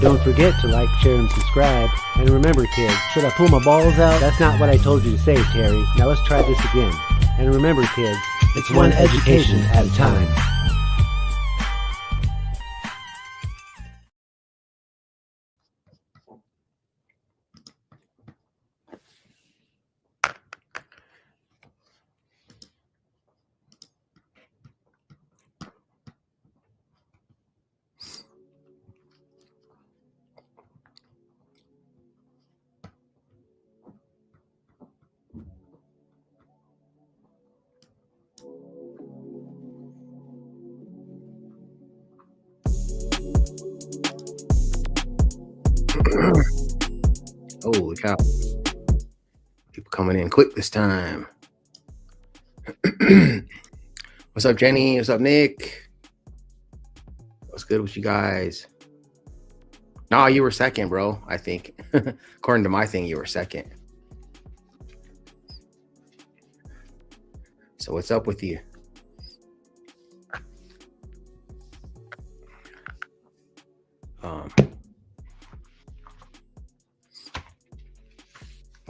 Don't forget to like, share, and subscribe. And remember, kids, should I pull my balls out? That's not what I told you to say, Terry. Now let's try this again. And remember, kids, it's one education at a time. Holy cow. People coming in quick this time. What's up, Jenny? What's up, Nick? What's good with you guys? No, you were second, bro, I think. According to my thing, you were second. So what's up with you?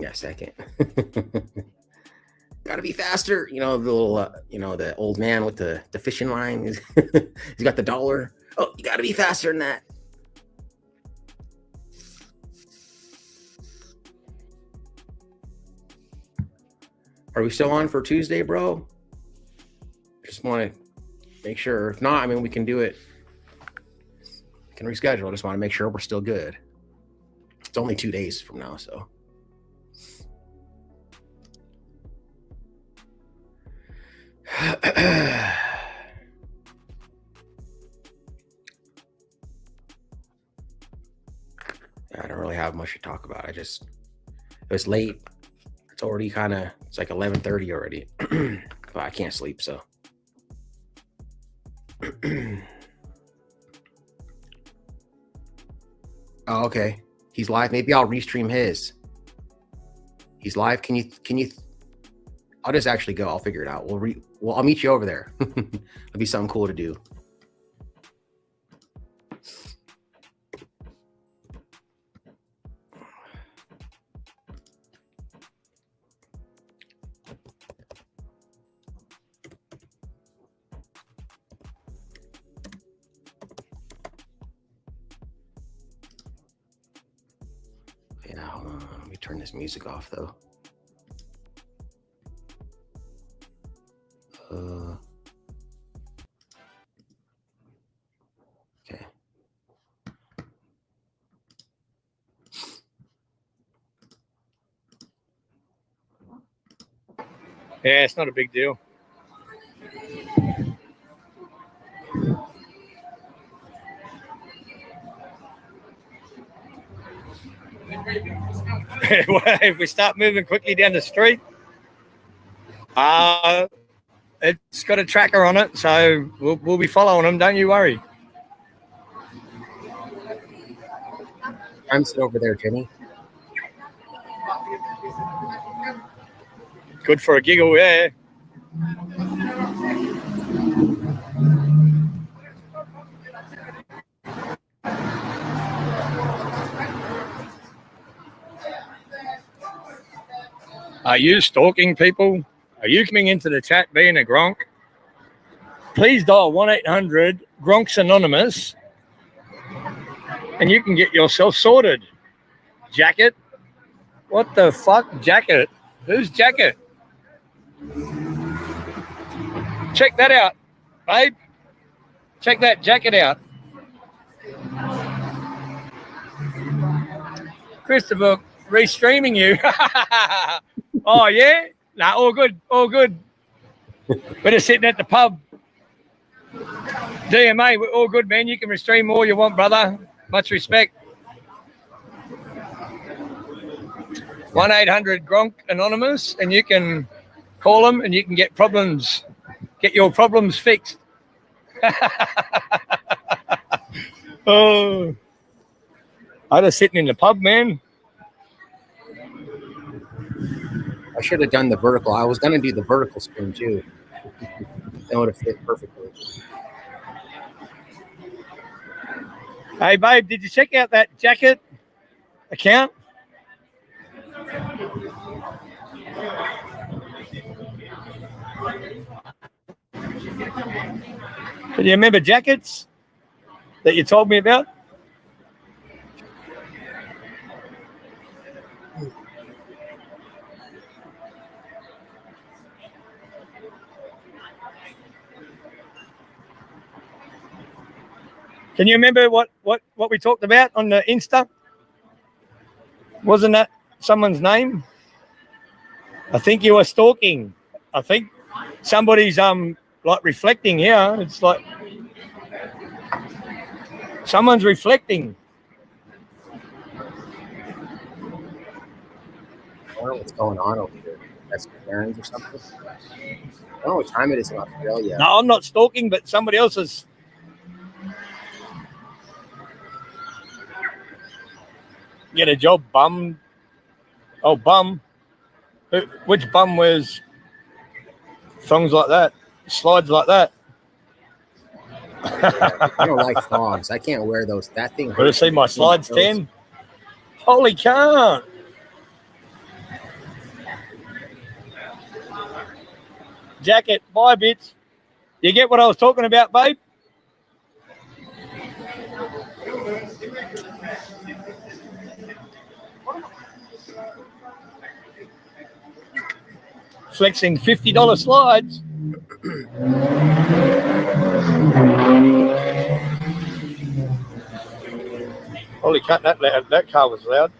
Yeah, second. Gotta be faster. You know, the little, the old man with the fishing line. He's got the dollar. Oh, you gotta be faster than that. Are we still on for Tuesday, bro? Just want to make sure. If not, I mean, we can do it. We can reschedule. I just want to make sure we're still good. It's only 2 days from now, so. I don't really have much to talk about. It was late. It's already it's like 11:30 already. But I can't sleep, so. Oh, okay. He's live. Maybe I'll restream his. He's live. Can you? I'll just actually go. I'll figure it out. I'll meet you over there. It'll be something cool to do. Yeah, hold on. Let me turn this music off, though. Okay. Yeah, it's not a big deal. If we start moving quickly down the street, it's got a tracker on it, so we'll be following them. Don't you worry. I'm sitting over there, Jenny. Good for a giggle, yeah. Are you stalking people? Are you coming into the chat being a Gronk? Please dial 1-800-GRONK's Anonymous and you can get yourself sorted. Jacket? What the fuck? Jacket? Who's Jacket? Check that out, babe. Check that jacket out. Christopher, restreaming you. Oh, yeah? Nah, all good, all good. We're just sitting at the pub. DMA, we're all good, man. You can restream all you want, brother. Much respect. 1-800-GRONK Anonymous, and you can call them and you can get your problems fixed. Oh, I was sitting in the pub, man. I should have done the vertical. I was going to do the vertical screen too. That would have fit perfectly. Hey, babe, did you check out that jacket account? Do you remember jackets that you told me about? Can you remember what we talked about on the Insta? Wasn't that someone's name? I think you were stalking. I think somebody's like reflecting here. It's like someone's reflecting. I don't know what's going on over here. That's errands or something. I don't know what time it is in Australia. No, I'm not stalking, but somebody else is. Get a job, bum. Oh, bum. Which bum wears thongs like that? Slides like that? I don't like thongs. I can't wear those. That thing. Want to see my slides, 10? Holy can't. Jacket, bye, bits. You get what I was talking about, babe? Flexing $50 slides. Holy cut, that car was loud.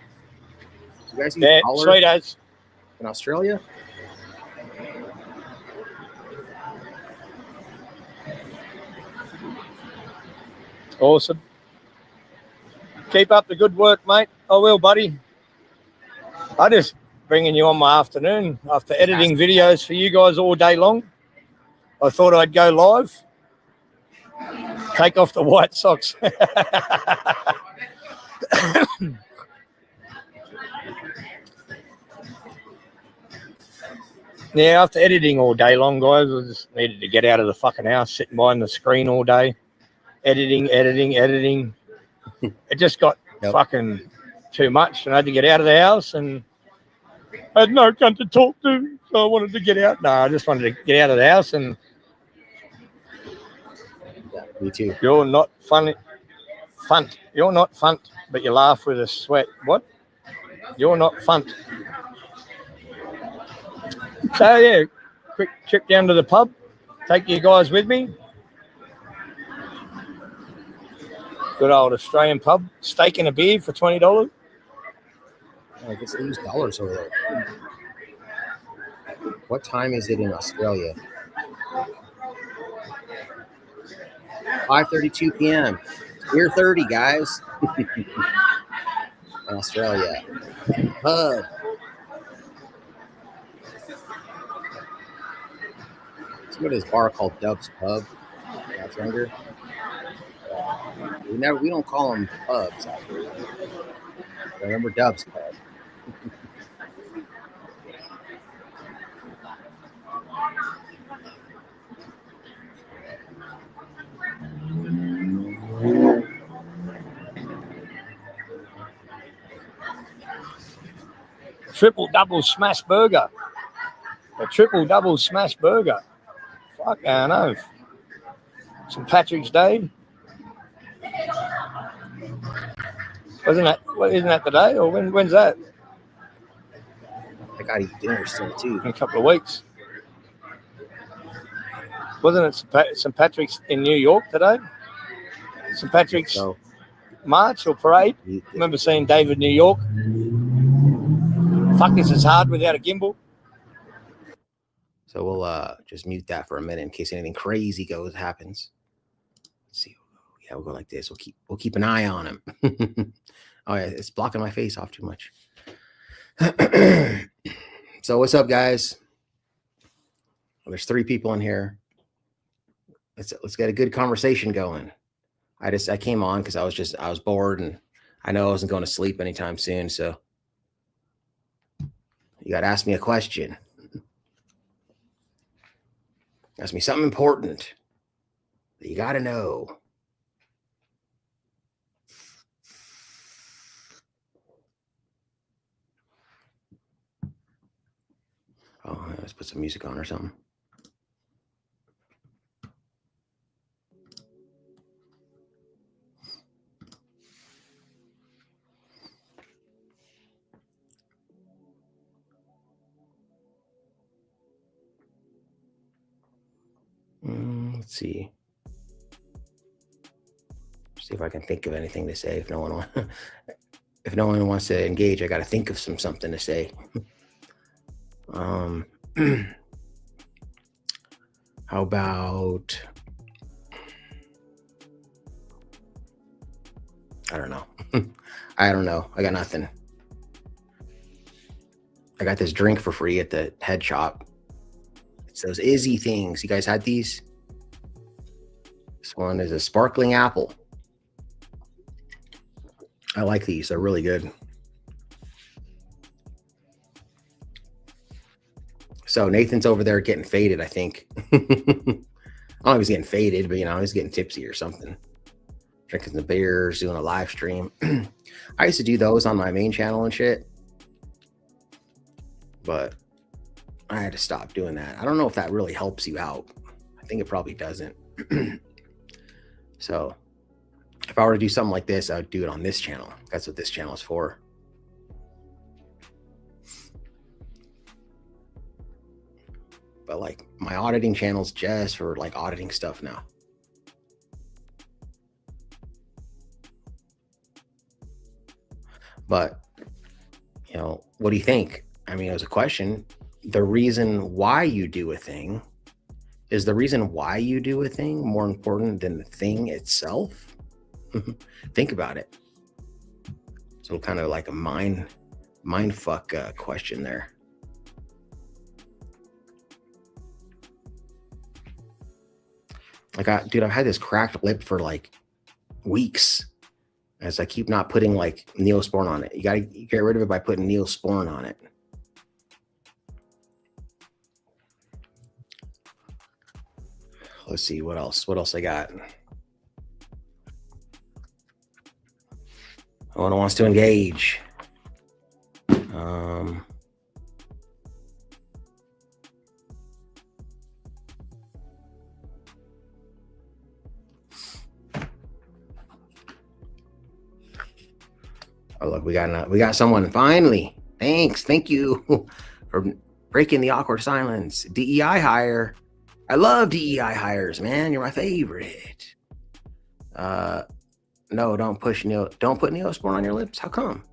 You guys eat Yeah, collar sweet as. in Australia? Awesome. Keep up the good work, mate. I will, buddy. I just bringing you on my afternoon after editing videos for you guys all day long. I thought I'd go live. Take off the white socks. Yeah, after editing all day long, guys, I just needed to get out of the fucking house, sitting behind the screen all day, editing. It just got fucking too much, and I had to get out of the house, and I had no one to talk to, so I wanted to get out. No, I just wanted to get out of the house, and Yeah, me too. you're not funny. Funt. You're not funt, but you laugh with a sweat. What? You're not funt. So, yeah, quick trip down to the pub. Take you guys with me. Good old Australian pub. Steak and a beer for $20. I guess they use dollars over there. What time is it in Australia? 5:32 p.m. Beer 30, guys. In Australia. Pub. Let's go to this bar called Dub's Pub. When I was younger. We don't call them pubs out here. I remember Dub's Pub. Triple double smash burger. A triple double smash burger. Fuck, I know. St. Patrick's Day. Isn't that today, or when's that? I gotta eat dinner soon too. In a couple of weeks. Wasn't it St. Patrick's in New York today? St. Patrick's So March or parade? Remember seeing David New York? Fuck, this is hard without a gimbal. So we'll just mute that for a minute in case anything crazy happens. Let's see. Yeah, we'll go like this. We'll keep an eye on him. Oh yeah, it's blocking my face off too much. So what's up, guys? Well, there's 3 people in here. Let's get a good conversation going. I came on because I was bored, and I know I wasn't going to sleep anytime soon. So you got to ask me a question. Ask me something important that you got to know. Let's put some music on or something. Let's see. See if I can think of anything to say. If no one wants to engage, I got to think of something to say. How about, I don't know. I don't know. I got nothing. I got this drink for free at the head shop. It's those Izzy things. You guys had these? This one is a sparkling apple. I like these. They're really good. So Nathan's over there getting faded, I think. I don't know if he's getting faded, but he's getting tipsy or something. Drinking the beers, doing a live stream. I used to do those on my main channel and shit, but I had to stop doing that. I don't know if that really helps you out. I think it probably doesn't. So if I were to do something like this, I would do it on this channel. That's what this channel is for. But like my auditing channel's just for like auditing stuff now. But, what do you think? I mean, it was a question. The reason why you do a thing, is the reason why you do a thing more important than the thing itself? Think about it. So kind of like a mind fuck question there. Like, I've had this cracked lip for like weeks, as I keep not putting like Neosporin on it. You got to get rid of it by putting Neosporin on it. Let's see what else. What else I got? No one wants to engage. Oh, look, we got someone finally. Thank you for breaking the awkward silence. DEI hire. I love DEI hires, man. You're my favorite. No, don't put Neosporin on your lips. How come?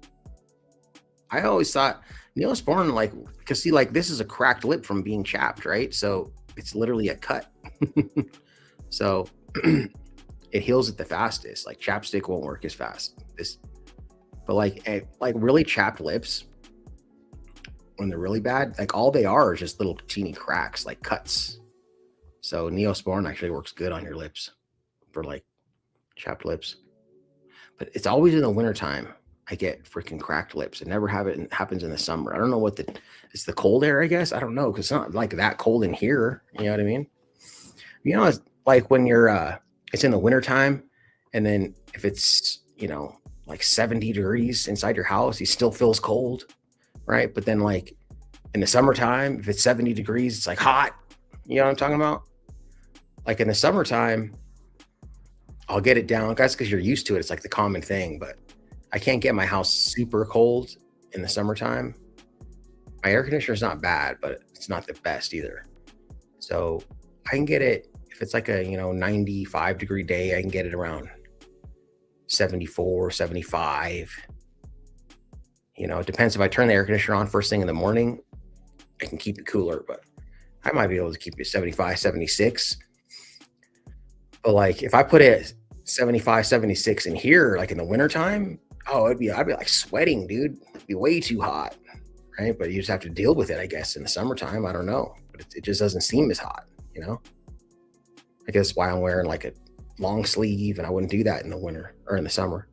I always thought Neosporin, like, because see, like, this is a cracked lip from being chapped, right? So it's literally a cut. So it heals it the fastest. Like chapstick won't work as fast. But like really chapped lips, when they're really bad, like all they are is just little teeny cracks, like cuts. So Neosporin actually works good on your lips for like chapped lips. But it's always in the wintertime I get freaking cracked lips. It never happens in the summer. I don't know it's the cold air, I guess. I don't know, because it's not like that cold in here. You know what I mean? It's like when you're it's in the wintertime, and then if it's like 70 degrees inside your house, it still feels cold, right? But then like in the summertime, if it's 70 degrees, it's like hot. You know what I'm talking about? Like in the summertime, I'll get it down. That's because you're used to it. It's like the common thing, but I can't get my house super cold in the summertime. My air conditioner is not bad, but it's not the best either. So I can get it, if it's like a 95 degree day, I can get it around 74, 75. It depends. If I turn the air conditioner on first thing in the morning, I can keep it cooler, but I might be able to keep it 75, 76. But like if I put it 75, 76 in here, like in the wintertime, I'd be like sweating, dude. It'd be way too hot, right? But you just have to deal with it, I guess, in the summertime. I don't know, but it just doesn't seem as hot, I guess why I'm wearing like a long sleeve, and I wouldn't do that in the winter or in the summer.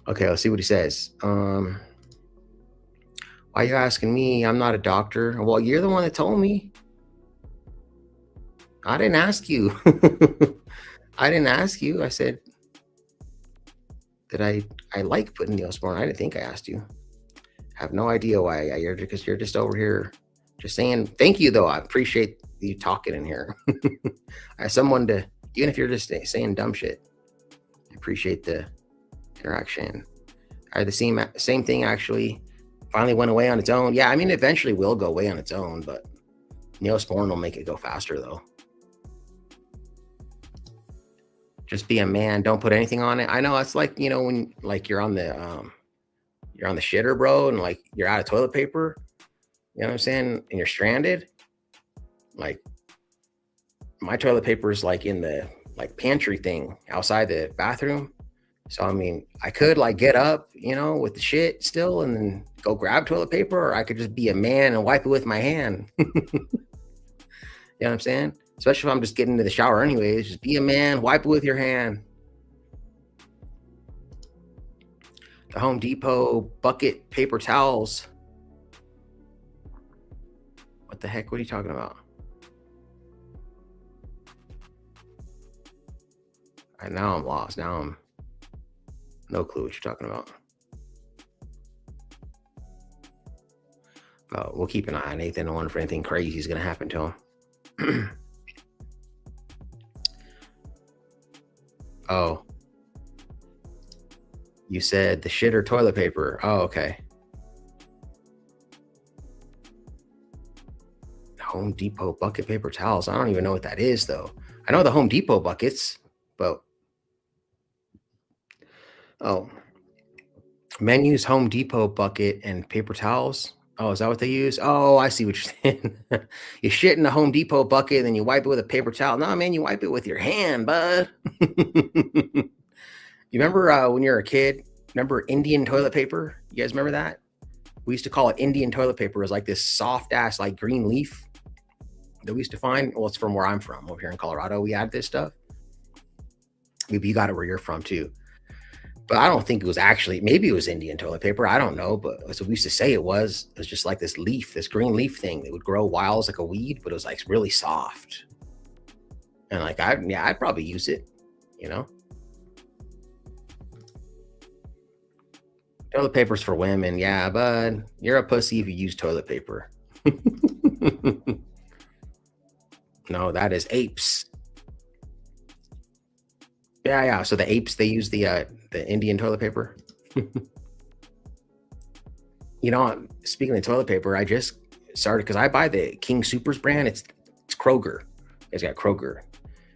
Okay, let's see what he says. Why are you asking me? I'm not a doctor. Well, you're the one that told me. I didn't ask you. I didn't ask you. I said that I like putting Neosporin. I didn't think I asked you. I have no idea why. Because you're just over here Just saying thank you, though. I appreciate you talking in here. As someone to, even if you're just saying dumb shit, I appreciate the interaction. The same thing actually finally went away on its own. Yeah, I mean, eventually will go away on its own, but Neosporin will make it go faster, though. Just be a man. Don't put anything on it. I know it's like, you know, when like you're on the shitter, bro, and like you're out of toilet paper. You know what I'm saying? And you're stranded. Like my toilet paper is like in the like pantry thing outside the bathroom. So I mean, I could like get up, you know, with the shit still and then go grab toilet paper, or I could just be a man and wipe it with my hand. You know what I'm saying? Especially if I'm just getting into the shower anyways. Just be a man, wipe it with your hand. The Home Depot bucket paper towels. What the heck? What are you talking about? Right now I'm lost. Now I'm no clue what you're talking about. We'll keep an eye on Nathan. I wonder if anything crazy is going to happen to him. Oh, you said the shitter toilet paper. Oh, okay. Home Depot bucket paper towels. I don't even know what that is, though. I know the Home Depot buckets, but oh, men use Home Depot bucket and paper towels. Oh, is that what they use? Oh, I see what you're saying. You shit in the Home Depot bucket, then you wipe it with a paper towel. No, man, you wipe it with your hand, bud. You remember when you were a kid? Remember Indian toilet paper? You guys remember that? We used to call it Indian toilet paper. It was like this soft ass, like green leaf that we used to find. Well, it's from where I'm from, over here in Colorado. We had this stuff. Maybe you got it where you're from too. But I don't think it was actually, maybe it was Indian toilet paper. I don't know. But that's what we used to say it was. It was just like this leaf, this green leaf thing that would grow wild as like a weed, but it was like really soft. And like, I'd probably use it, you know? Toilet paper's for women. Yeah, bud. You're a pussy if you use toilet paper. No, that is apes. Yeah. So the apes, they use the Indian toilet paper. You know, speaking of toilet paper, I just started because I buy the King Soopers brand. It's Kroger. It's got Kroger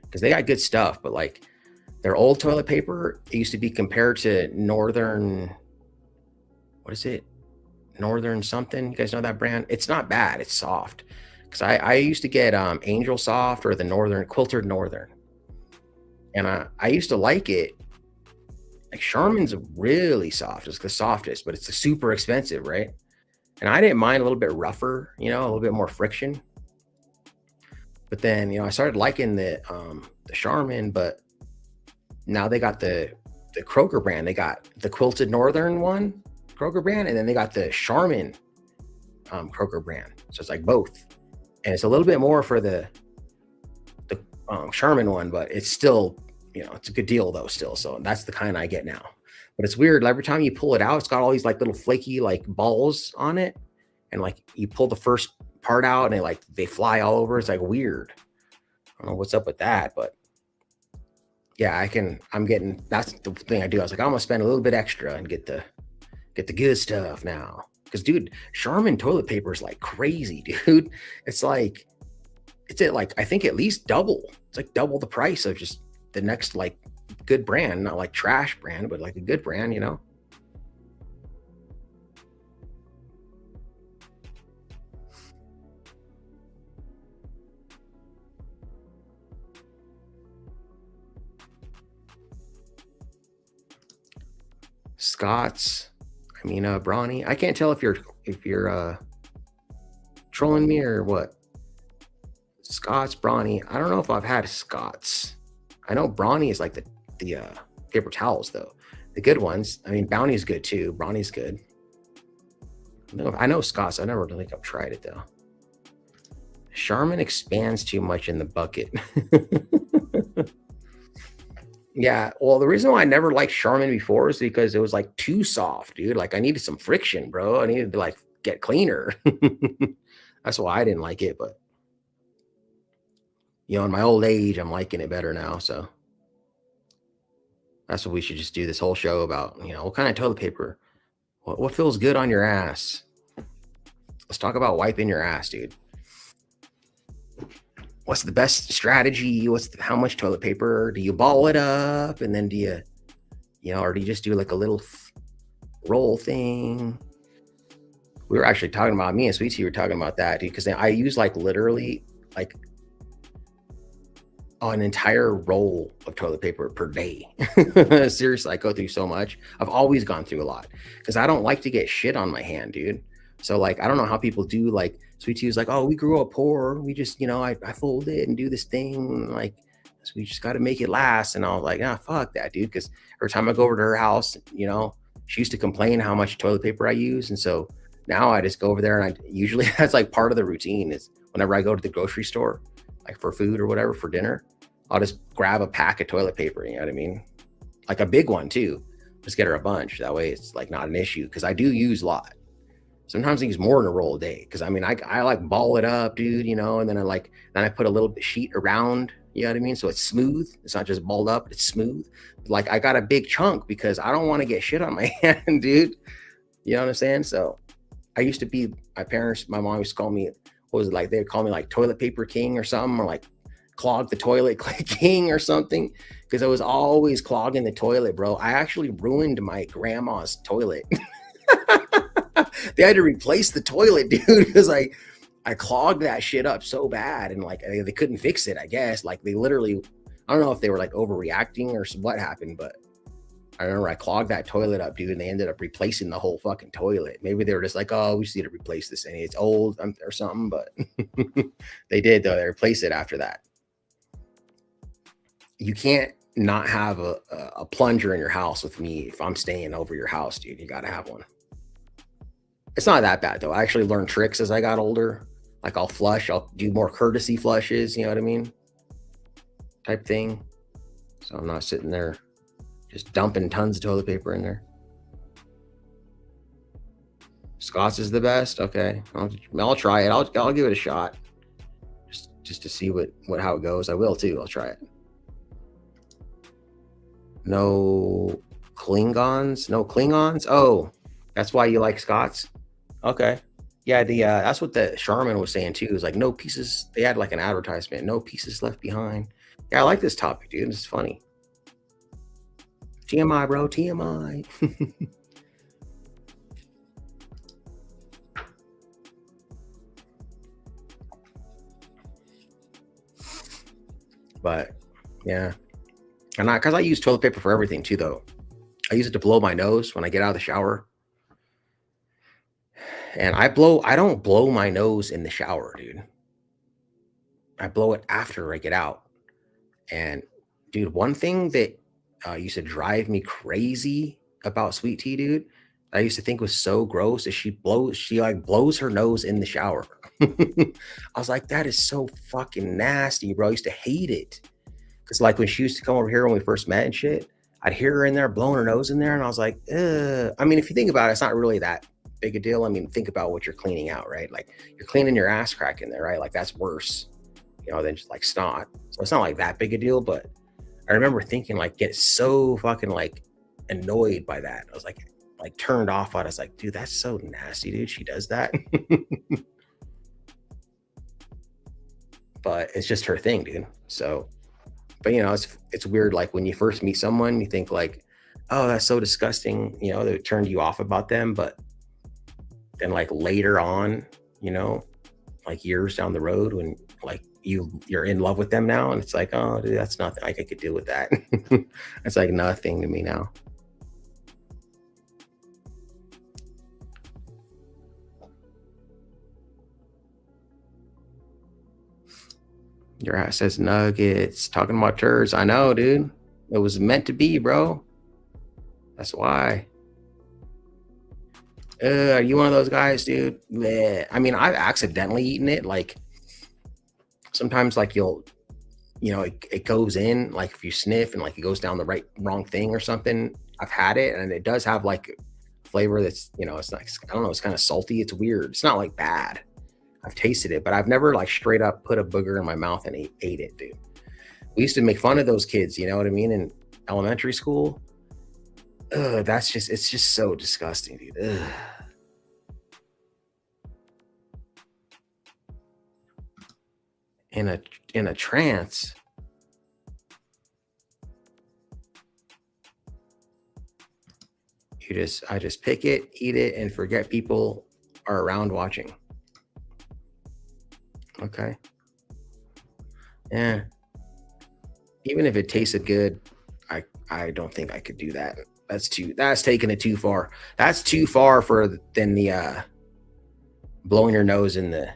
because they got good stuff, but like their old toilet paper, it used to be compared to Northern. What is it? Northern something. You guys know that brand? It's not bad. It's soft. Because I used to get Angel Soft or the Northern, Quilted Northern. And I used to like it. Like Charmin's really soft. It's the softest, but it's super expensive, right? And I didn't mind a little bit rougher, you know, a little bit more friction. But then, you know, I started liking the Charmin, but now they got the Kroger brand. They got the Quilted Northern one, Kroger brand, and then they got the Charmin Kroger brand. So it's like both. And it's a little bit more for the Charmin one, but it's still, you know, it's a good deal though still. So that's the kind I get now. But it's weird. Every time you pull it out, it's got all these like little flaky like balls on it. And like you pull the first part out and they fly all over. It's like weird. I don't know what's up with that, but yeah, that's the thing I do. I was like, I'm gonna spend a little bit extra and get the good stuff now. Because dude, Charmin toilet paper is like crazy, dude. It's at like, I think at least double. It's like double the price of just the next like good brand, not like trash brand, but like a good brand, you know? Scott's, Brawny. I can't tell if you're trolling me or what. Scott's, Brawny. I don't know if I've had Scott's. I know Brawny is like the paper towels though. The good ones. Bounty's good too. Brawny's good. I know Scott's. I never think I've tried it though. Charmin expands too much in the bucket. Yeah, well, the reason why I never liked Charmin before is because it was like too soft, dude. Like I needed some friction, bro. I needed to like get cleaner. That's why I didn't like it. But you know, in my old age, I'm liking it better now. So that's what we should just do this whole show about. You know, what kind of toilet paper? What feels good on your ass? Let's talk about wiping your ass, dude. What's the best strategy? How much toilet paper? Do you ball it up and then do you know, or do you just do like a little roll thing? We were actually talking about, me and Sweet Tea were talking about that, dude, because I use like literally like an entire roll of toilet paper per day. Seriously, I go through so much. I've always gone through a lot because I don't like to get shit on my hand, dude. So like, I don't know how people do. Like Sweet Tea was like, oh, we grew up poor. We just, you know, I fold it and do this thing. Like, so we just got to make it last. And I was like, fuck that, dude. Because every time I go over to her house, you know, she used to complain how much toilet paper I use. And so now I just go over there and I usually, that's like part of the routine is whenever I go to the grocery store, like for food or whatever, for dinner, I'll just grab a pack of toilet paper. You know what I mean? Like a big one too. Just get her a bunch. That way it's like not an issue. Cause I do use a lot. Sometimes I use more than a roll a day. Cause I mean, I like ball it up, dude, you know, and then I put a little sheet around, you know what I mean? So it's smooth. It's not just balled up, it's smooth. Like I got a big chunk because I don't want to get shit on my hand, dude. You know what I'm saying? So I used to be, my mom used to call me, what was it like? They'd call me like toilet paper king or something, or like clog the toilet king or something. Cause I was always clogging the toilet, bro. I actually ruined my grandma's toilet. They had to replace the toilet, dude, because I clogged that shit up so bad, and like they couldn't fix it. I guess like they literally, I don't know if they were like overreacting or what happened, but I remember I clogged that toilet up, dude, and they ended up replacing the whole fucking toilet. Maybe they were just like, oh, we just need to replace this thing. It's old or something, but they did though. They replaced it after that. You can't not have a plunger in your house with me if I'm staying over your house, dude. You got to have one. It's not that bad though. I actually learned tricks as I got older. Like I'll do more courtesy flushes, you know what I mean? Type thing. So I'm not sitting there just dumping tons of toilet paper in there. Scott's is the best. Okay. I'll try it. I'll give it a shot. Just to see how it goes. I will too. I'll try it. No Klingons. Oh, that's why you like Scott's? Okay. Yeah, that's what the Charmin was saying too. It was like no pieces. They had like an advertisement, no pieces left behind. Yeah, I like this topic, dude. It's funny. TMI, bro. TMI. But yeah. And because I use toilet paper for everything too, though. I use it to blow my nose when I get out of the shower. And I don't blow my nose in the shower, dude. I blow it after I get out. And dude, one thing that used to drive me crazy about Sweet Tea, dude, I used to think was so gross is she blows her nose in the shower. I was like, that is so fucking nasty, bro. I used to hate it. Cause like when she used to come over here when we first met and shit, I'd hear her in there blowing her nose in there. And I was like, ugh. I mean, if you think about it, it's not really that big a deal. I mean, think about what you're cleaning out, right? Like you're cleaning your ass crack in there, right? Like that's worse, you know, than just like snot. So it's not like that big a deal, but I remember thinking like, get so fucking like annoyed by that. I was like turned off on it. I was like, dude, that's so nasty, dude. She does that. But it's just her thing, dude. So, but you know, it's weird. Like when you first meet someone, you think like, oh, that's so disgusting. You know, that turned you off about them. But then like later on, you know, like years down the road when like you're in love with them now. And it's like, oh, dude, that's nothing. Like I could deal with that. It's like nothing to me now. Your ass says nuggets, talking about turds. I know, dude. It was meant to be, bro. That's why. Are you one of those guys, dude? Bleh. I mean, I've accidentally eaten it. Like sometimes like it goes in, like if you sniff and like it goes down the wrong thing or something. I've had it and it does have like flavor that's, you know, it's like, I don't know, it's kind of salty. It's weird. It's not like bad. I've tasted it, but I've never like straight up put a booger in my mouth and ate it, dude. We used to make fun of those kids, you know what I mean, in elementary school. Ugh, it's just so disgusting, dude. Ugh. In a trance. I just pick it, eat it, and forget people are around watching. Okay. Yeah. Even if it tasted good, I don't think I could do that. That's taking it too far. That's too far than the blowing your nose in the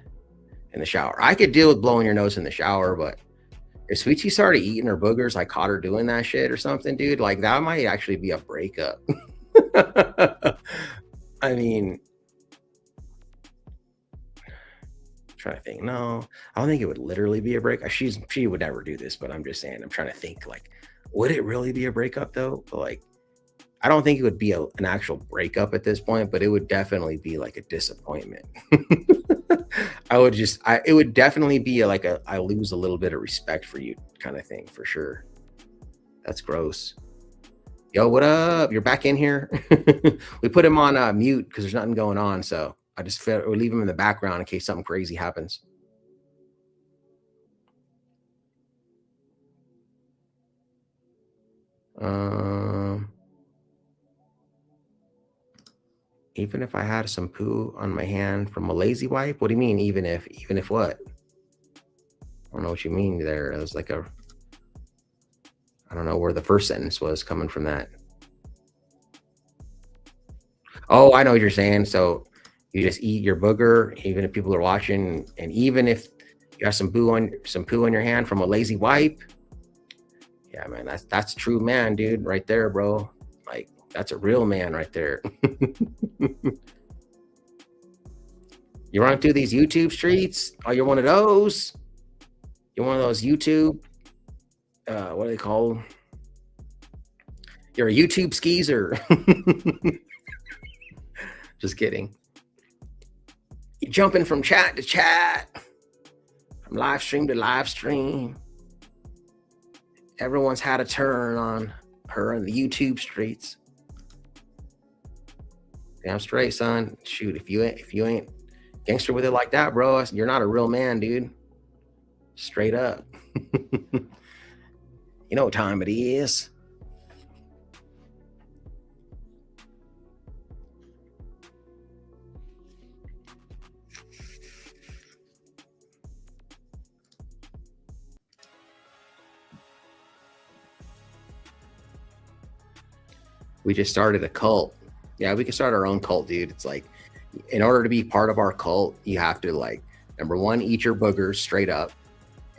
shower. I could deal with blowing your nose in the shower, but if Sweet Tea started eating her boogers, I caught her doing that shit or something, dude, like that might actually be a breakup. I mean, I'm trying to think. No, I don't think it would literally be a breakup. She would never do this, but I'm just saying, I'm trying to think, like, would it really be a breakup though? Like, I don't think it would be an actual breakup at this point, but it would definitely be like a disappointment. It would definitely be I lose a little bit of respect for you kind of thing, for sure. That's gross. Yo, what up? You're back in here. We put him on mute because there's nothing going on. So I just feel we leave him in the background in case something crazy happens. Even if I had some poo on my hand from a lazy wipe, what do you mean? Even if what? I don't know what you mean there. It was like I don't know where the first sentence was coming from that. Oh, I know what you're saying. So you just eat your booger, even if people are watching, and even if you have some poo on your hand from a lazy wipe. Yeah, man, that's true man, dude, right there, bro. Like, that's a real man right there. You run through these YouTube streets. Oh, you're one of those. You're one of those YouTube. What do they call them? You're a YouTube skeezer. Just kidding. You're jumping from chat to chat, from live stream to live stream. Everyone's had a turn on her in the YouTube streets. Damn straight, son. Shoot, if you ain't gangster with it like that, bro, you're not a real man, dude. Straight up. You know what time it is. We just started a cult. Yeah, we can start our own cult, dude. It's like, in order to be part of our cult, you have to, like, number one, eat your boogers straight up.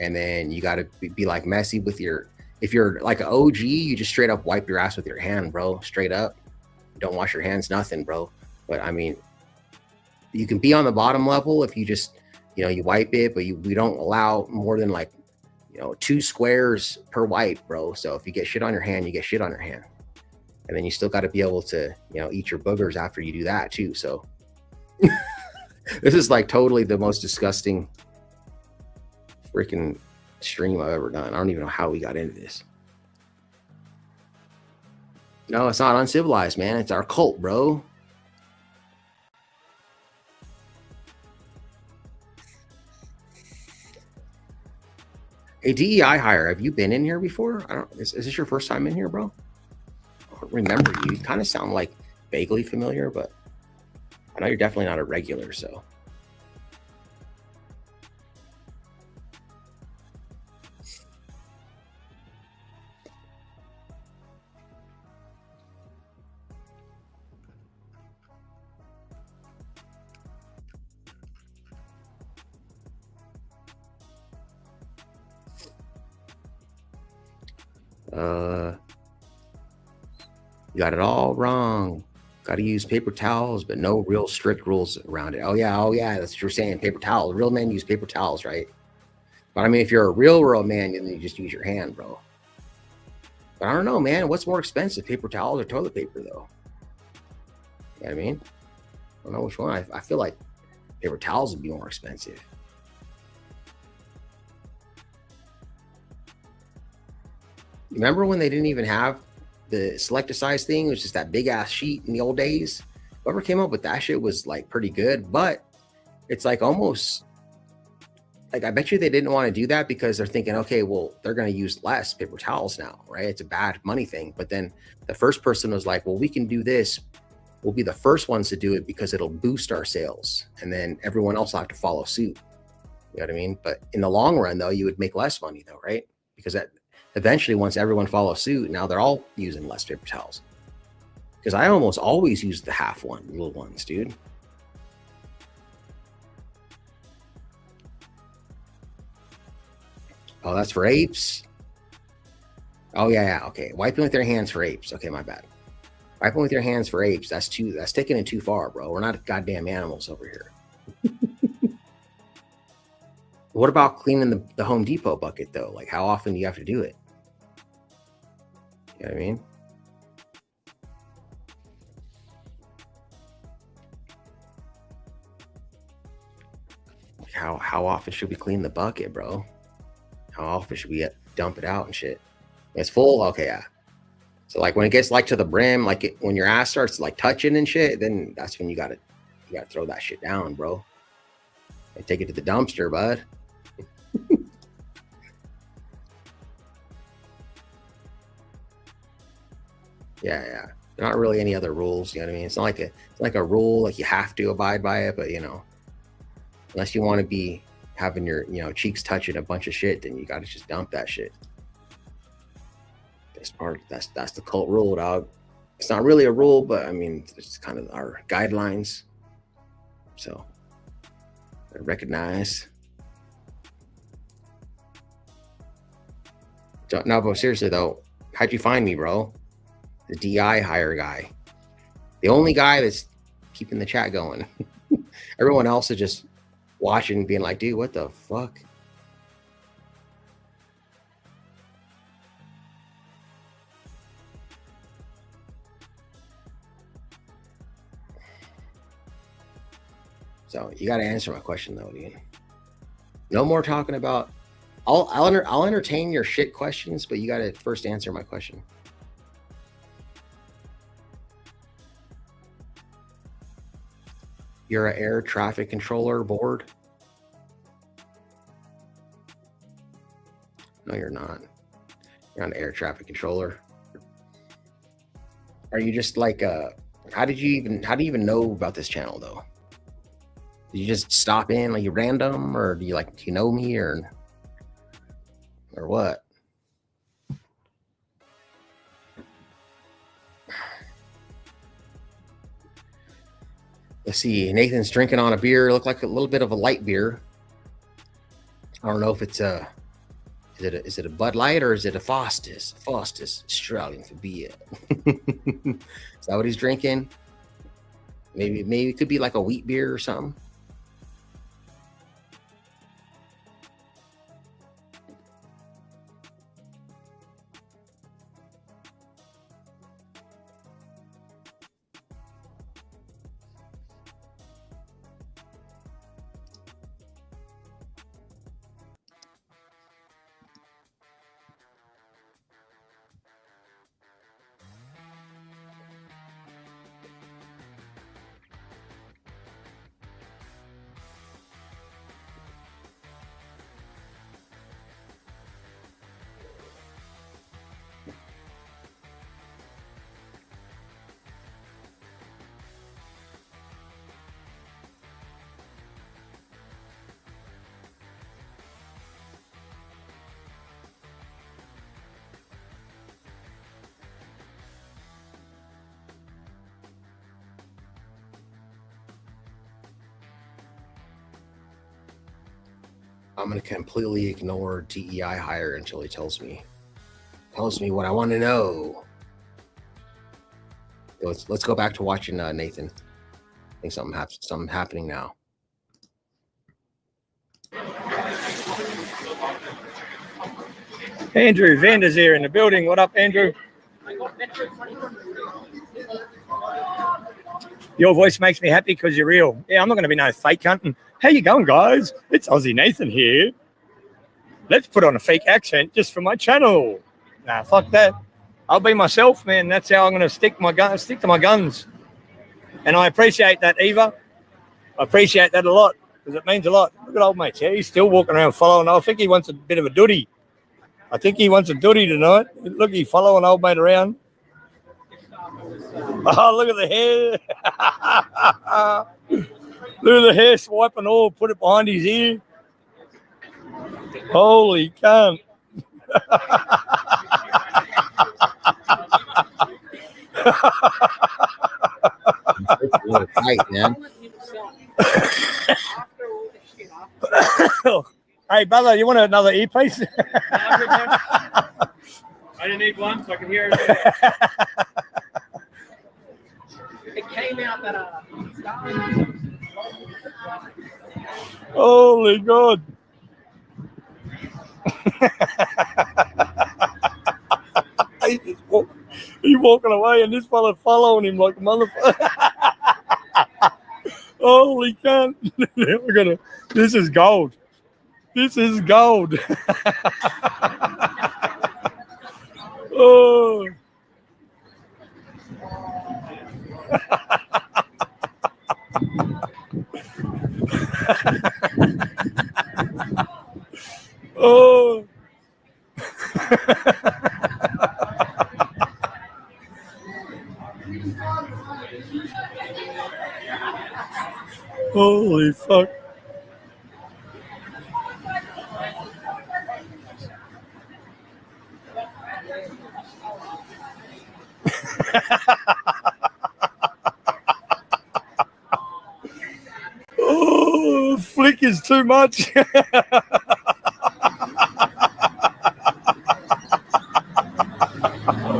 And then you got to be like messy with if you're like an OG, you just straight up wipe your ass with your hand, bro. Straight up. Don't wash your hands, nothing, bro. But I mean, you can be on the bottom level if you just, you wipe it, but we don't allow more than 2 squares per wipe, bro. So if you get shit on your hand, you get shit on your hand. And then you still got to be able to, eat your boogers after you do that too. So this is like totally the most disgusting freaking stream I've ever done. I don't even know how we got into this. No, it's not uncivilized, man. It's our cult, bro. A DEI hire. Have you been in here before? Is this your first time in here, bro? I don't remember you. You kind of sound like vaguely familiar, but I know you're definitely not a regular, so. You got it all wrong. Got to use paper towels, but no real strict rules around it. Oh yeah, that's what you're saying. Paper towels. Real men use paper towels, right? But I mean, if you're a real man, then you just use your hand, bro. But I don't know, man. What's more expensive, paper towels or toilet paper, though? You know what I mean? I don't know which one. I feel like Paper towels would be more expensive. Remember when they didn't even have the selected size thing? It was just that big ass sheet in the old days. Whoever came up with that shit was like pretty good, but it's like almost like I bet you they didn't want to do that because they're thinking, okay, well, they're going to use less paper towels now, right? It's a bad money thing. But then the first person was like, well, we can do this. We'll be the first ones to do it because it'll boost our sales. And then everyone else will have to follow suit. You know what I mean? But in the long run, though, you would make less money, though, right? Because that eventually, once everyone follows suit, now they're all using less paper towels. Because I almost always use the half one, little ones, dude. Oh, that's for apes? Oh, yeah. Okay. Wiping with your hands for apes. Okay, my bad. Wiping with your hands for apes. That's taking it too far, bro. We're not goddamn animals over here. What about cleaning the Home Depot bucket, though? Like, how often do you have to do it? You know what I mean? How often should we clean the bucket, bro? How often should we dump it out and shit? When it's full? Okay, yeah. So like when it gets like to the brim, like when your ass starts like touching and shit, then that's when you gotta throw that shit down, bro. And take it to the dumpster, bud. Yeah. There aren't really any other rules, you know what I mean? It's not like a rule, like you have to abide by it, but you know, unless you want to be having your, you know, cheeks touching a bunch of shit, then you gotta just dump that shit. That's the cult rule, dog. It's not really a rule, but I mean, it's kind of our guidelines. So I recognize. No, but seriously though, how'd you find me, bro? The DI hire guy. The only guy that's keeping the chat going. Everyone else is just watching, being like, dude, what the fuck? So you got to answer my question though, dude. No more talking about. I'll entertain your shit questions, but you got to first answer my question. You're an air traffic controller board? No, you're not. You're an air traffic controller. Are you just like how do you even know about this channel though? Did you just stop in like you random, or do you know me or what? Let's see. Nathan's drinking on a beer. Looked like a little bit of a light beer. I don't know if it's is it a Bud Light or is it a Foster's Australian for beer? Is that what he's drinking? Maybe it could be like a wheat beer or something. I'm going to completely ignore DEI hire until he tells me what I want to know. Let's go back to watching Nathan. I think something happening now. Andrew Vander's here in the building. What up, Andrew? Your voice makes me happy because you're real. Yeah, I'm not going to be no fake hunting. How you going, guys? It's Aussie Nathan here. Let's put on a fake accent just for my channel. Nah, fuck that. I'll be myself, man. That's how I'm going to stick to my guns. And I appreciate that, Eva. I appreciate that a lot because it means a lot. Look at old mate. Yeah, he's still walking around following. I think he wants a bit of a doody. I think he wants a doody tonight. Look, he's following old mate around. Oh, look at the hair. Look at the hair swiping all, put it behind his ear. Holy cunt. It's really tight, man. Hey, brother, you want another earpiece? I didn't need one, so I can hear it. It came out that Holy God. He's walking away and this fella following him like a motherfucker. Holy cunt. This is gold. This is gold. Oh. Oh. Holy fuck. Oh, flick is too much. I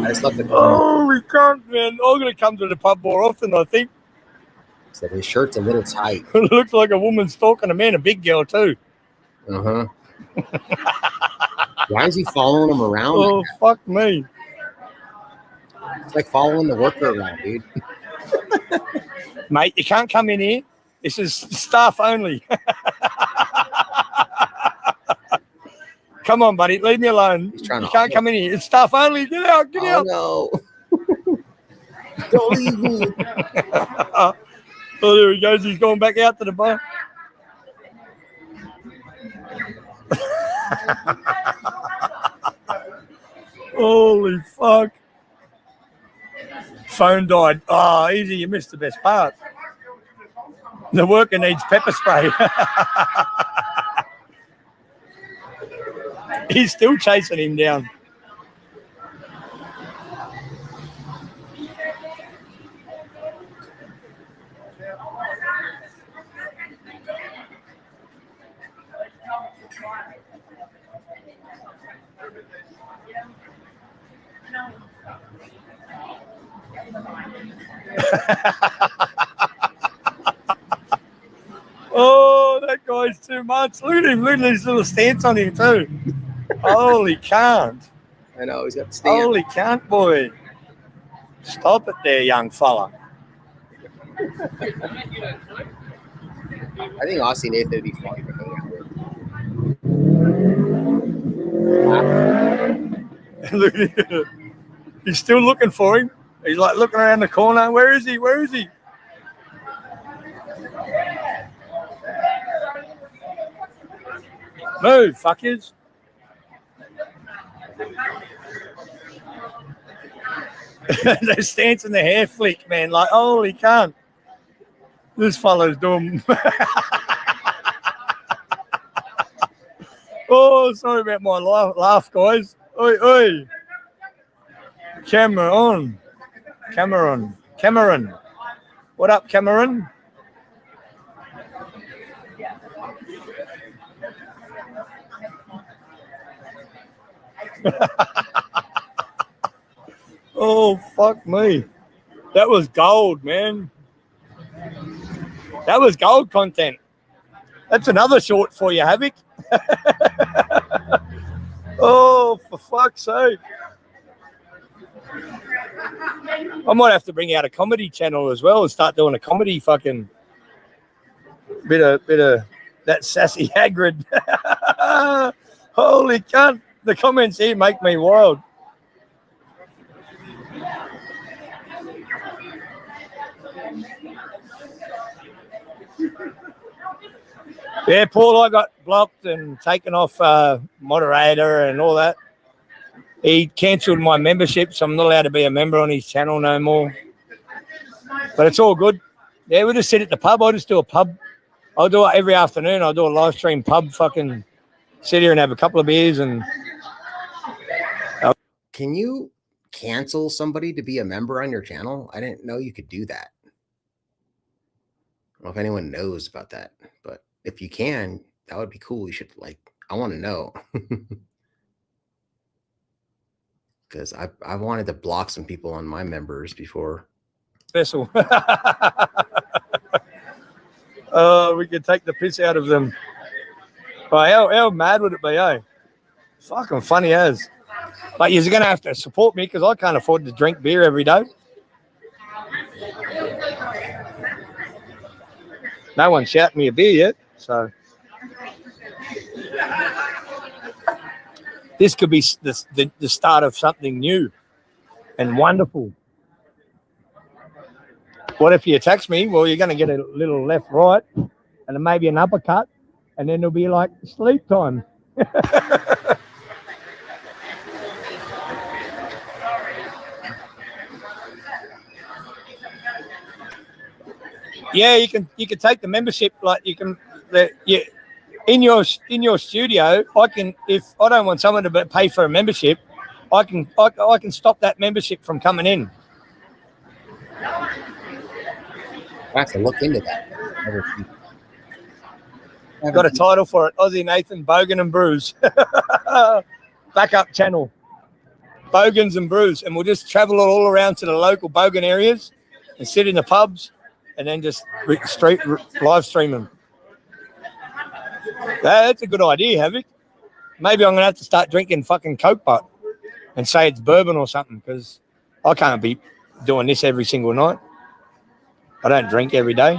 just love the Holy cunt, man. I'm going to come to the pub more often, I think. So his shirt's a little tight. It looks like a woman stalking a man, a big girl too. Uh-huh. Why is he following him around? Oh, fuck me. It's like following the worker around, dude. Mate, you can't come in here. This is staff only. Come on, buddy. Leave me alone. He's trying You to can't come in here. It's staff only. Get out. Get out. No. Don't leave me. Oh, there he goes. He's going back out to the bar. Holy fuck. Phone died. Oh, easy. You missed the best part. The worker needs pepper spray. He's still chasing him down. Oh, that guy's too much. Look at him. Look at his little stance on him too. Holy can't. I know, he's got to stand. Holy can't, boy. Stop it there, young fella. I think Aussie Nathan would be fun to hang out with. Look at him. He's still looking for him. He's like looking around the corner. Where is he? Where is he? Move, fuckers. They're stancing the hair flick, man. Like, holy cunt. This fellow's doing. Oh, sorry about my laugh, guys. Oi, oi. Cameron. What up, Cameron? Oh, fuck me. That was gold, man. That was gold content. That's another short for you, Havoc. Oh, for fuck's sake. I might have to bring out a comedy channel as well and start doing a comedy fucking bit of that sassy Hagrid. Holy cunt. The comments here make me wild. Yeah, Paul, I got blocked and taken off moderator and all that. He cancelled my membership, so I'm not allowed to be a member on his channel no more. But it's all good. Yeah, we just sit at the pub. I'll just do a pub. I'll do it every afternoon. I'll do a live stream pub, fucking sit here and have a couple of beers. And Can you cancel somebody to be a member on your channel? I didn't know you could do that. I don't know if anyone knows about that, but if you can, that would be cool. You should I want to know. Because I wanted to block some people on my members before. special. We could take the piss out of them. But how mad would it be, eh? Fucking funny as. But you're going to have to support me because I can't afford to drink beer every day. No one's shouting me a beer yet, so this could be the start of something new and wonderful. What if you attack me? Well, you're going to get a little left, right, and then maybe an uppercut, and then it'll be like sleep time. Yeah, you can take the membership. Like you can, in your studio. I can, if I don't want someone to pay for a membership, I can stop that membership from coming in. I have to look into that. Got a title for it: Aussie Nathan Bogan and Brews. Backup channel, Bogans and Brews, and we'll just travel all around to the local Bogan areas and sit in the pubs, and then just live stream them. That's a good idea, Havoc. Maybe I'm gonna have to start drinking fucking Coke butt and say it's bourbon or something, because I can't be doing this every single night. I don't drink every day.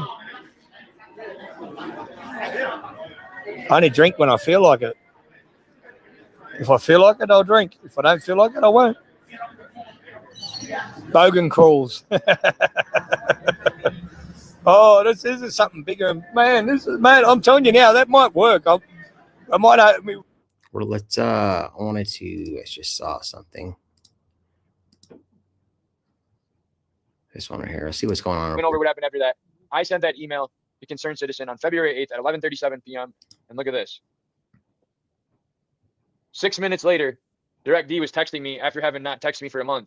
I only drink when I feel like it. If I feel like it, I'll drink. If I don't feel like it, I won't. Bogan crawls. Oh, this is something bigger, man. I'm telling you now, that might work. I might. Well, let's. I just saw something. This one right here. Let's see what's going on. Went over what happened after that. I sent that email to Concerned Citizen on February 8th at 11:37 p.m. And look at this. 6 minutes later, DirectD was texting me after having not texted me for a month.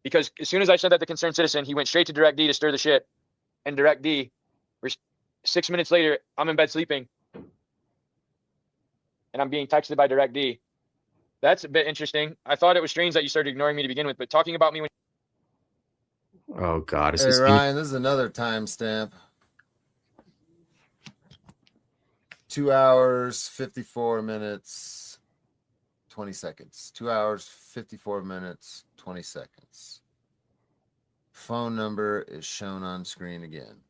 Because as soon as I sent that to Concerned Citizen, he went straight to DirectD to stir the shit. And DirectD, 6 minutes later, I'm in bed sleeping. And I'm being texted by DirectD. That's a bit interesting. I thought it was strange that you started ignoring me to begin with, but talking about me when... Oh, God. Hey, Ryan, this is another timestamp. 2 hours, 54 minutes, 20 seconds. 2 hours, 54 minutes, 20 seconds. Phone number is shown on screen again.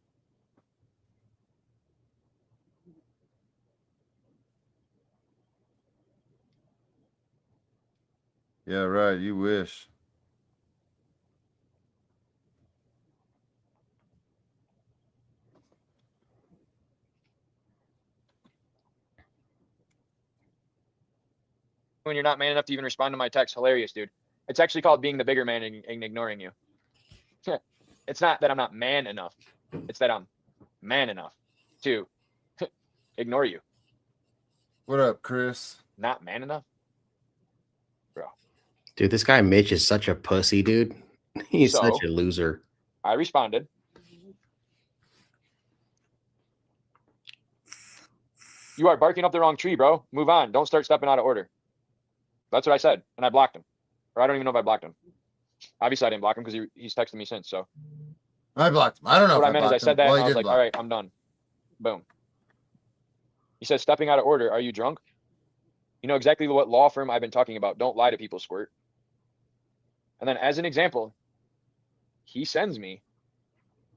Yeah, right. You wish. When you're not man enough to even respond to my text. Hilarious, dude. It's actually called being the bigger man and ignoring you. It's not that I'm not man enough. It's that I'm man enough to ignore you. What up, Chris? Not man enough? Bro. Dude, this guy Mitch is such a pussy, dude. He's such a loser. I responded. You are barking up the wrong tree, bro. Move on. Don't start stepping out of order. That's what I said. And I blocked him. Or I don't even know if I blocked him. Obviously, I didn't block him because he's texted me since. So I blocked him. I don't know. What I meant is I said that and I was like, all right, I'm done. Boom. He said, stepping out of order. Are you drunk? You know exactly what law firm I've been talking about. Don't lie to people, Squirt. And then as an example, he sends me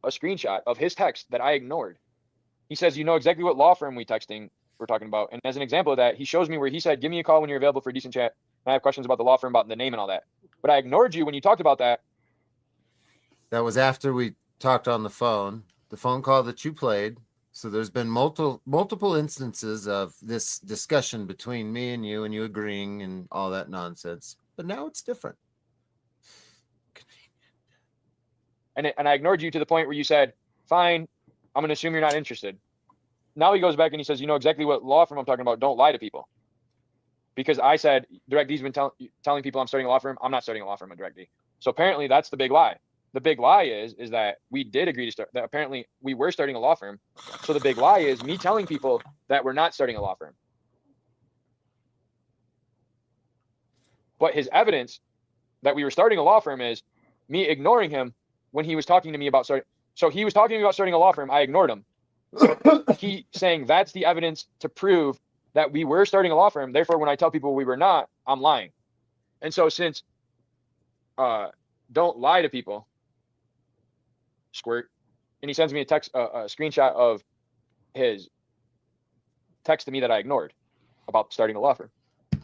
a screenshot of his text that I ignored. He says, you know exactly what law firm we're talking about. And as an example of that, he shows me where he said, give me a call when you're available for a decent chat. And I have questions about the law firm, about the name and all that. But I ignored you when you talked about that. That was after we talked on the phone call that you played. So there's been multiple instances of this discussion between me and you agreeing and all that nonsense. But now it's different. And I ignored you to the point where you said, fine, I'm going to assume you're not interested. Now he goes back and he says, you know exactly what law firm I'm talking about. Don't lie to people. Because I said, DirectD's been telling people I'm starting a law firm. I'm not starting a law firm at DirectD. So apparently that's the big lie. The big lie is that we did agree to start, that apparently we were starting a law firm. So the big lie is me telling people that we're not starting a law firm. But his evidence that we were starting a law firm is me ignoring him when he was talking to me about starting. So he was talking to me about starting a law firm. I ignored him. He saying that's the evidence to prove that we were starting a law firm. Therefore, when I tell people we were not, I'm lying. And so since don't lie to people, squirt, and he sends me a text, a screenshot of his text to me that I ignored about starting a law firm.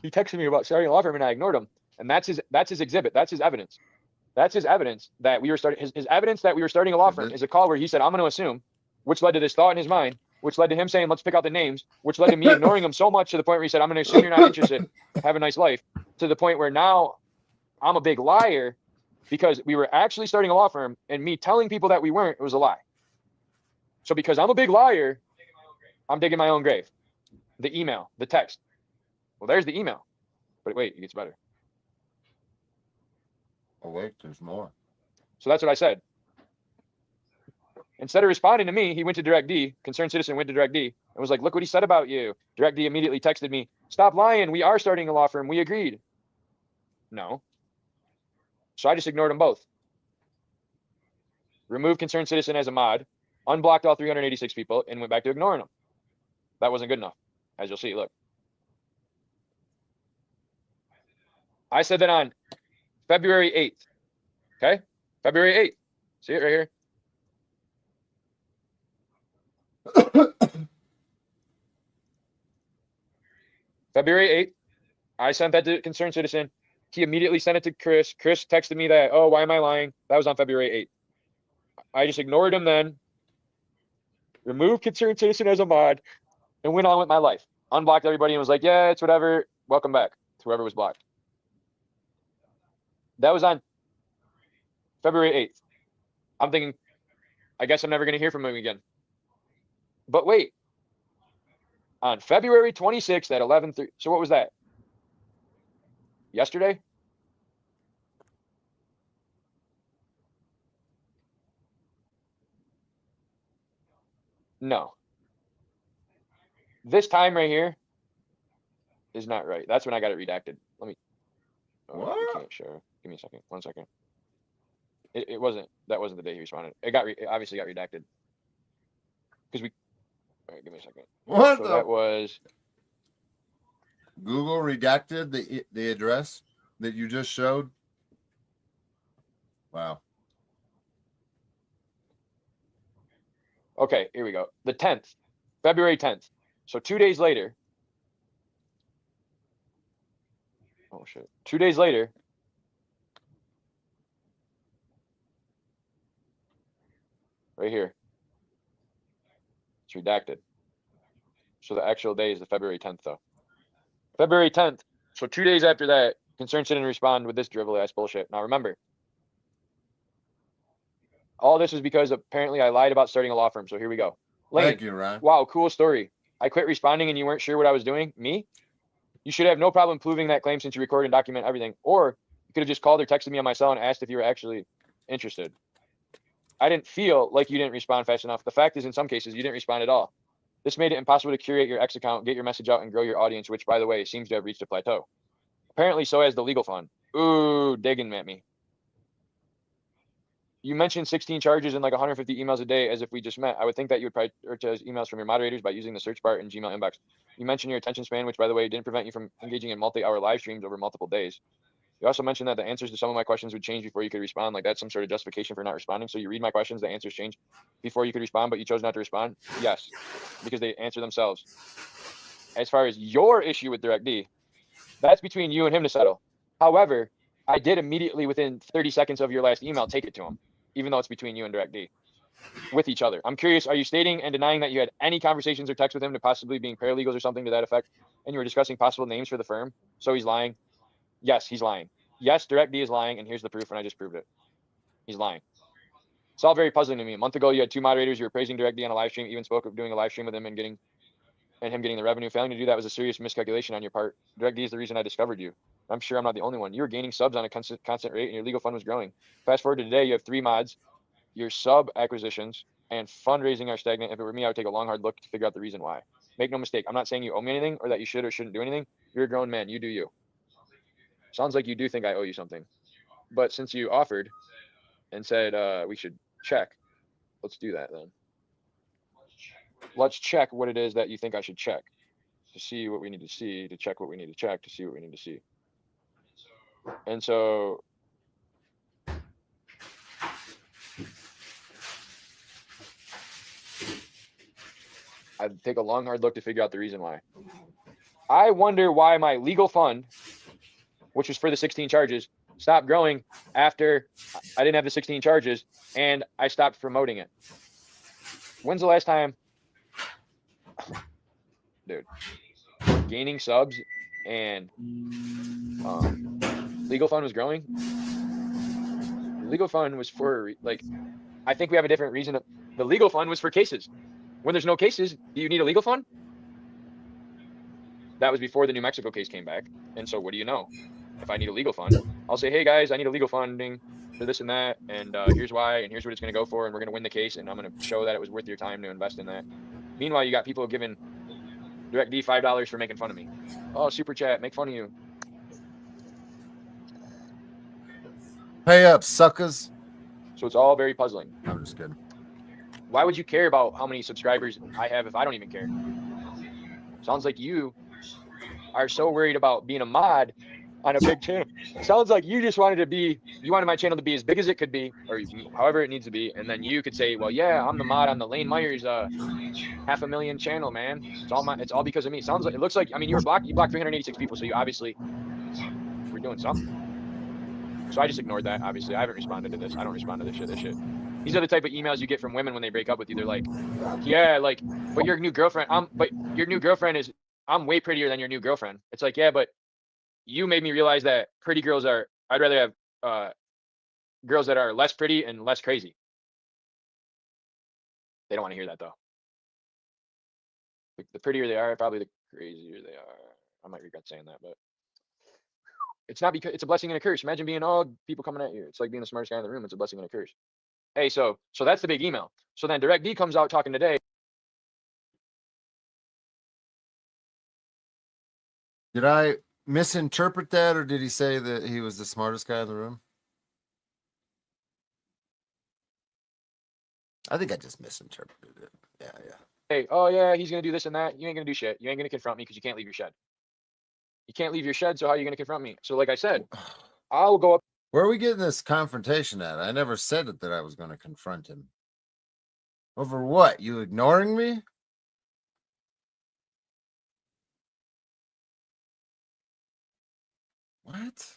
He texted me about starting a law firm and I ignored him. And that's his exhibit. That's his evidence. That's his evidence that we were starting. His evidence that we were starting a law firm is a call where he said, I'm going to assume, which led to this thought in his mind, which led to him saying, let's pick out the names, which led to me ignoring him so much to the point where he said, I'm going to assume you're not interested. Have a nice life. To the point where now I'm a big liar because we were actually starting a law firm and me telling people that we weren't, it was a lie. So because I'm a big liar, I'm digging my own grave. The email, the text. Well, there's the email. But wait, it gets better. Oh, wait, there's more. So that's what I said. Instead of responding to me, he went to DirectD, concerned citizen went to DirectD, and was like, look what he said about you. DirectD immediately texted me, stop lying. We are starting a law firm. We agreed. No. So I just ignored them both. Removed concerned citizen as a mod, unblocked all 386 people, and went back to ignoring them. That wasn't good enough, as you'll see. Look. I said that on February 8th. Okay? February 8th. See it right here. February 8th. I sent that to concerned citizen. He immediately sent it to Chris. Chris texted me that, oh, why am I lying? That was on February 8th. I just ignored him then, removed concerned citizen as a mod, and went on with my life. Unblocked everybody and was like, yeah, it's whatever. Welcome back to whoever was blocked. That was on February 8th. I'm thinking, I guess I'm never going to hear from him again. But wait. On February 26th at 11:30. So what was that? Yesterday? No. This time right here is not right. That's when I got it redacted. Let me. Oh, I can't share. Give me a second. 1 second. It wasn't. That wasn't the day he responded. It obviously got redacted because we. All right, give me a second. What? So that was. Google redacted the address that you just showed. Wow. Okay, here we go. The 10th, February 10th. So 2 days later. Oh shit. 2 days later. Right here. It's redacted. So the actual day is the February 10th though. February 10th. So 2 days after that, concerned citizen respond with this drivel ass bullshit. Now remember, all this is because apparently I lied about starting a law firm. So here we go. Lane, Thank you, Ryan. wow, cool story. I quit responding and you weren't sure what I was doing. Me? You should have no problem proving that claim since you record and document everything. Or you could have just called or texted me on my cell and asked if you were actually interested. I didn't feel like you didn't respond fast enough. The fact is, in some cases, you didn't respond at all. This made it impossible to curate your X account, get your message out, and grow your audience, which, by the way, seems to have reached a plateau. Apparently, so has the legal fund. Ooh, digging at me. You mentioned 16 charges and like 150 emails a day as if we just met. I would think that you would prioritize emails from your moderators by using the search bar in Gmail inbox. You mentioned your attention span, which, by the way, didn't prevent you from engaging in multi-hour live streams over multiple days. You also mentioned that the answers to some of my questions would change before you could respond. Like that's some sort of justification for not responding. So you read my questions, the answers change before you could respond, but you chose not to respond. Yes, because they answer themselves. As far as your issue with DirectD, that's between you and him to settle. However, I did immediately within 30 seconds of your last email take it to him, even though it's between you and DirectD with each other. I'm curious, are you stating and denying that you had any conversations or texts with him to possibly being paralegals or something to that effect? And you were discussing possible names for the firm? So he's lying? Yes, he's lying. Yes, DirectD is lying, and here's the proof, and I just proved it. He's lying. It's all very puzzling to me. A month ago, you had 2 moderators. You were praising DirectD on a live stream, even spoke of doing a live stream with him and him getting the revenue. Failing to do that was a serious miscalculation on your part. DirectD is the reason I discovered you. I'm sure I'm not the only one. You were gaining subs on a constant rate, and your legal fund was growing. Fast forward to today, you have 3 mods. Your sub acquisitions and fundraising are stagnant. If it were me, I would take a long, hard look to figure out the reason why. Make no mistake. I'm not saying you owe me anything or that you should or shouldn't do anything. You're a grown man. You do you. Sounds like you do think I owe you something. But since you offered and said we should check, let's do that then. Let's check what it is that you think I should check to see what we need to see, to check what we need to check, to see what we need to see. And so I'd take a long, hard look to figure out the reason why. I wonder why my legal fund, which was for the 16 charges, stopped growing after I didn't have the 16 charges and I stopped promoting it. When's the last time, dude, gaining subs and legal fund was growing? Legal fund was for, like, I think we have a different reason. The legal fund was for cases. When there's no cases, do you need a legal fund? That was before the New Mexico case came back. And so what do you know? If I need a legal fund, I'll say, hey guys, I need a legal funding for this and that. And here's why, and here's what it's going to go for. And we're going to win the case. And I'm going to show that it was worth your time to invest in that. Meanwhile, you got people giving DirectD $5 for making fun of me. Oh, super chat, make fun of you. Pay up, suckers. So it's all very puzzling. I'm just kidding. Why would you care about how many subscribers I have if I don't even care? Sounds like you are so worried about being a mod on a big channel. Sounds like you just wanted my channel to be as big as it could be, or however it needs to be, and then you could say, well, yeah, I'm the mod on the Lane Myers 500,000 channel, man. It's all because of me. Sounds like, it looks like, I mean, you blocked 386 people, so you obviously were doing something. So I just ignored that. Obviously, I haven't responded to this. I don't respond to this shit. These are the type of emails you get from women when they break up with you. They're like, yeah, like, but your new girlfriend, I'm way prettier than your new girlfriend. It's like, yeah, but you made me realize that pretty girls I'd rather have girls that are less pretty and less crazy. They don't want to hear that though. The prettier they are, probably the crazier they are. I might regret saying that, but it's not, because it's a blessing and a curse. Imagine being all people coming at you. It's like being the smartest guy in the room. It's a blessing and a curse. Hey, so that's the big email. So then DirectD comes out talking today. Did I misinterpret that, or did he say that he was the smartest guy in the room? I think I just misinterpreted it. Yeah. Hey, oh yeah, he's gonna do this and that. You ain't gonna do shit. You ain't gonna confront me because you can't leave your shed. You can't leave your shed, so how are you gonna confront me? So like I said, I'll go up. Where are we getting this confrontation at? I never said it that I was going to confront him. Over what? You ignoring me? What?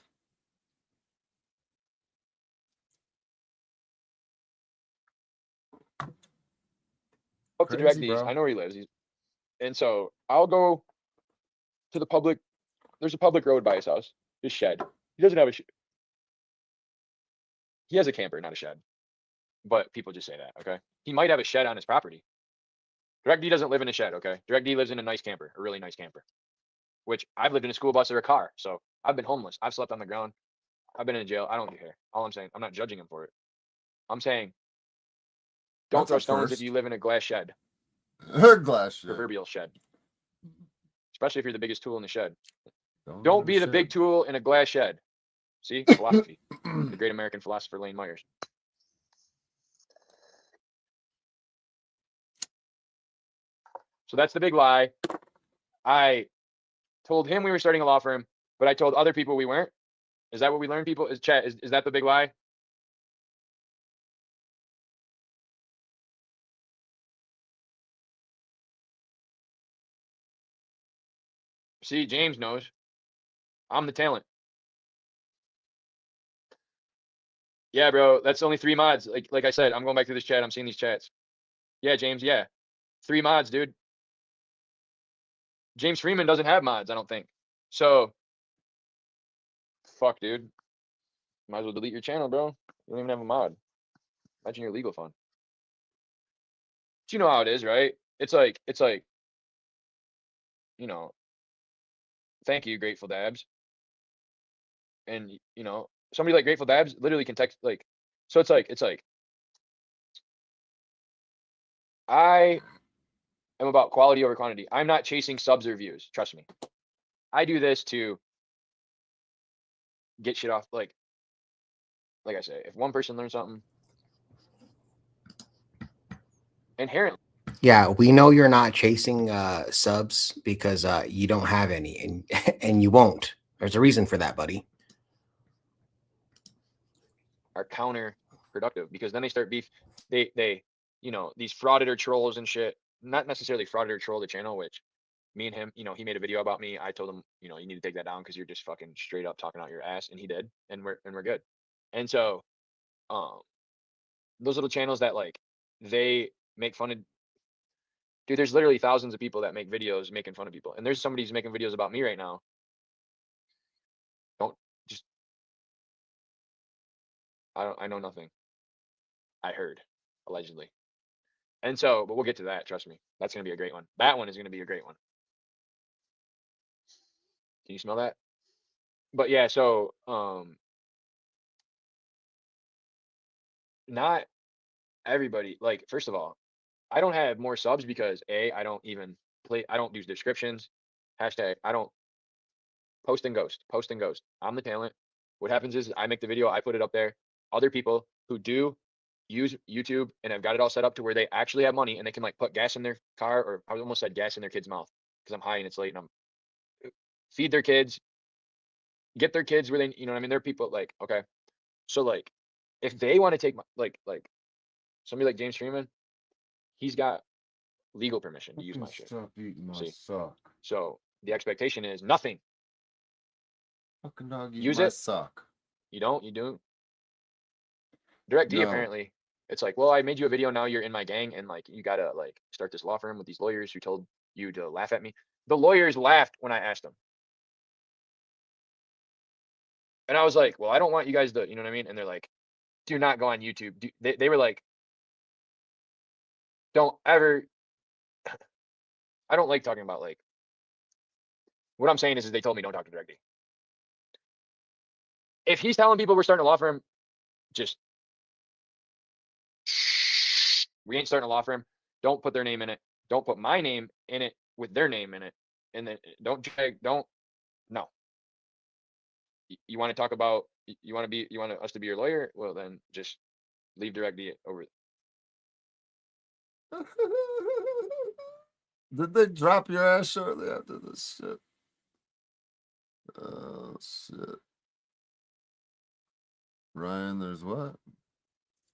Up to DirectD's. I know where he lives. And so I'll go to the public. There's a public road by his house, his shed. He doesn't have a shed. He has a camper, not a shed. But people just say that, okay? He might have a shed on his property. DirectD doesn't live in a shed, okay? DirectD lives in a nice camper, a really nice camper. Which I've lived in a school bus or a car. So I've been homeless. I've slept on the ground. I've been in jail. I don't care. All I'm saying, I'm not judging him for it. I'm saying, don't throw stones if you live in a glass shed. A glass shed. Proverbial shed. Especially if you're the biggest tool in the shed. Don't be the big tool in a glass shed. See? Philosophy. The great American philosopher Lane Myers. So that's the big lie. I told him we were starting a law firm, but I told other people we weren't. Is that what we learn, people? Is chat? Is that the big lie? See, James knows. I'm the talent. Yeah, bro. That's only 3 mods. Like I said, I'm going back through this chat. I'm seeing these chats. Yeah, James. Yeah, 3 mods, dude. James Freeman doesn't have mods, I don't think. So, fuck, dude. Might as well delete your channel, bro. You don't even have a mod. Imagine your legal fund. But you know how it is, right? It's like, you know, thank you, Grateful Dabs. And you know, somebody like Grateful Dabs literally can text like, so it's like, I am about quality over quantity. I'm not chasing subs or views. Trust me. I do this to get shit off. Like I say, if one person learns something, inherently. Yeah, we know you're not chasing subs because you don't have any, and you won't. There's a reason for that, buddy. Are counterproductive because then they start beef. They you know, these frauded or trolls and shit. Not necessarily frauded or troll the channel, which me and him, you know, he made a video about me. I told him, you know, you need to take that down because you're just fucking straight up talking out your ass, and he did, and we're good. And so, those little channels that like they make fun of, dude. There's literally thousands of people that make videos making fun of people, and there's somebody who's making videos about me right now. Don't just. I know nothing. I heard, allegedly. And so, but we'll get to that. Trust me, that's gonna be a great one. That one is gonna be a great one. Can you smell that? But yeah, so not everybody. Like, first of all, I don't have more subs because I don't even play. I don't do descriptions. Hashtag. I don't post and ghost. Post and ghost. I'm the talent. What happens is I make the video. I put it up there. Other people who do use YouTube and have got it all set up to where they actually have money and they can like put gas in their car, or I almost said gas in their kid's mouth because I'm high and it's late and I'm feed their kids, get their kids where they, you know what I mean? There are people like, okay. So like, if they want to take my, like somebody like James Freeman, he's got legal permission to use my shit. Stop eating my See? sock. So the expectation is nothing. Fucking dog eat Use my it. sock. You don't, you do. Direct D No. apparently. It's like, well, I made you a video, now you're in my gang, and like you gotta like start this law firm with these lawyers who told you to laugh at me. The lawyers laughed when I asked them. And I was like, well, I don't want you guys to, you know what I mean? And they're like, do not go on YouTube. They were like, don't ever. I don't like talking about like, what I'm saying is they told me don't talk to Direct D. If he's telling people we're starting a law firm, just, we ain't starting a law firm. Don't put their name in it. Don't put my name in it with their name in it. And then don't, no. You want to talk about, you want us to be your lawyer? Well, then just leave Direct D over. Did they drop your ass shortly after this shit? Oh shit. Ryan, there's what?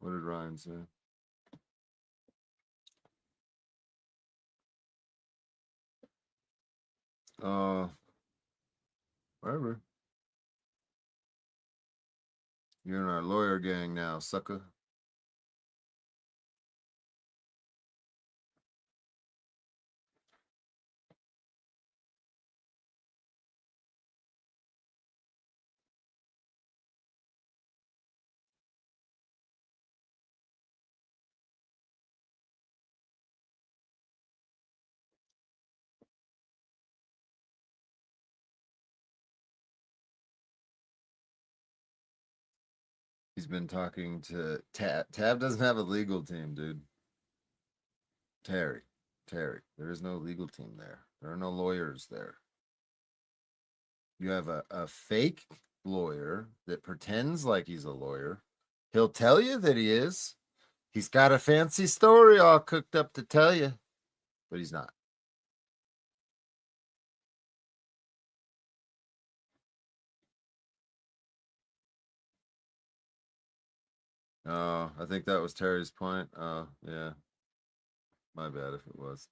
What did Ryan say? Whatever. You're in our lawyer gang now, sucker. He's been talking to Tab. Tab doesn't have a legal team, dude. Terry. There is no legal team there. There are no lawyers there. You have a fake lawyer that pretends like he's a lawyer. He'll tell you that he is. He's got a fancy story all cooked up to tell you, but he's not. Oh, I think that was Terry's point. Oh, yeah. My bad if it was.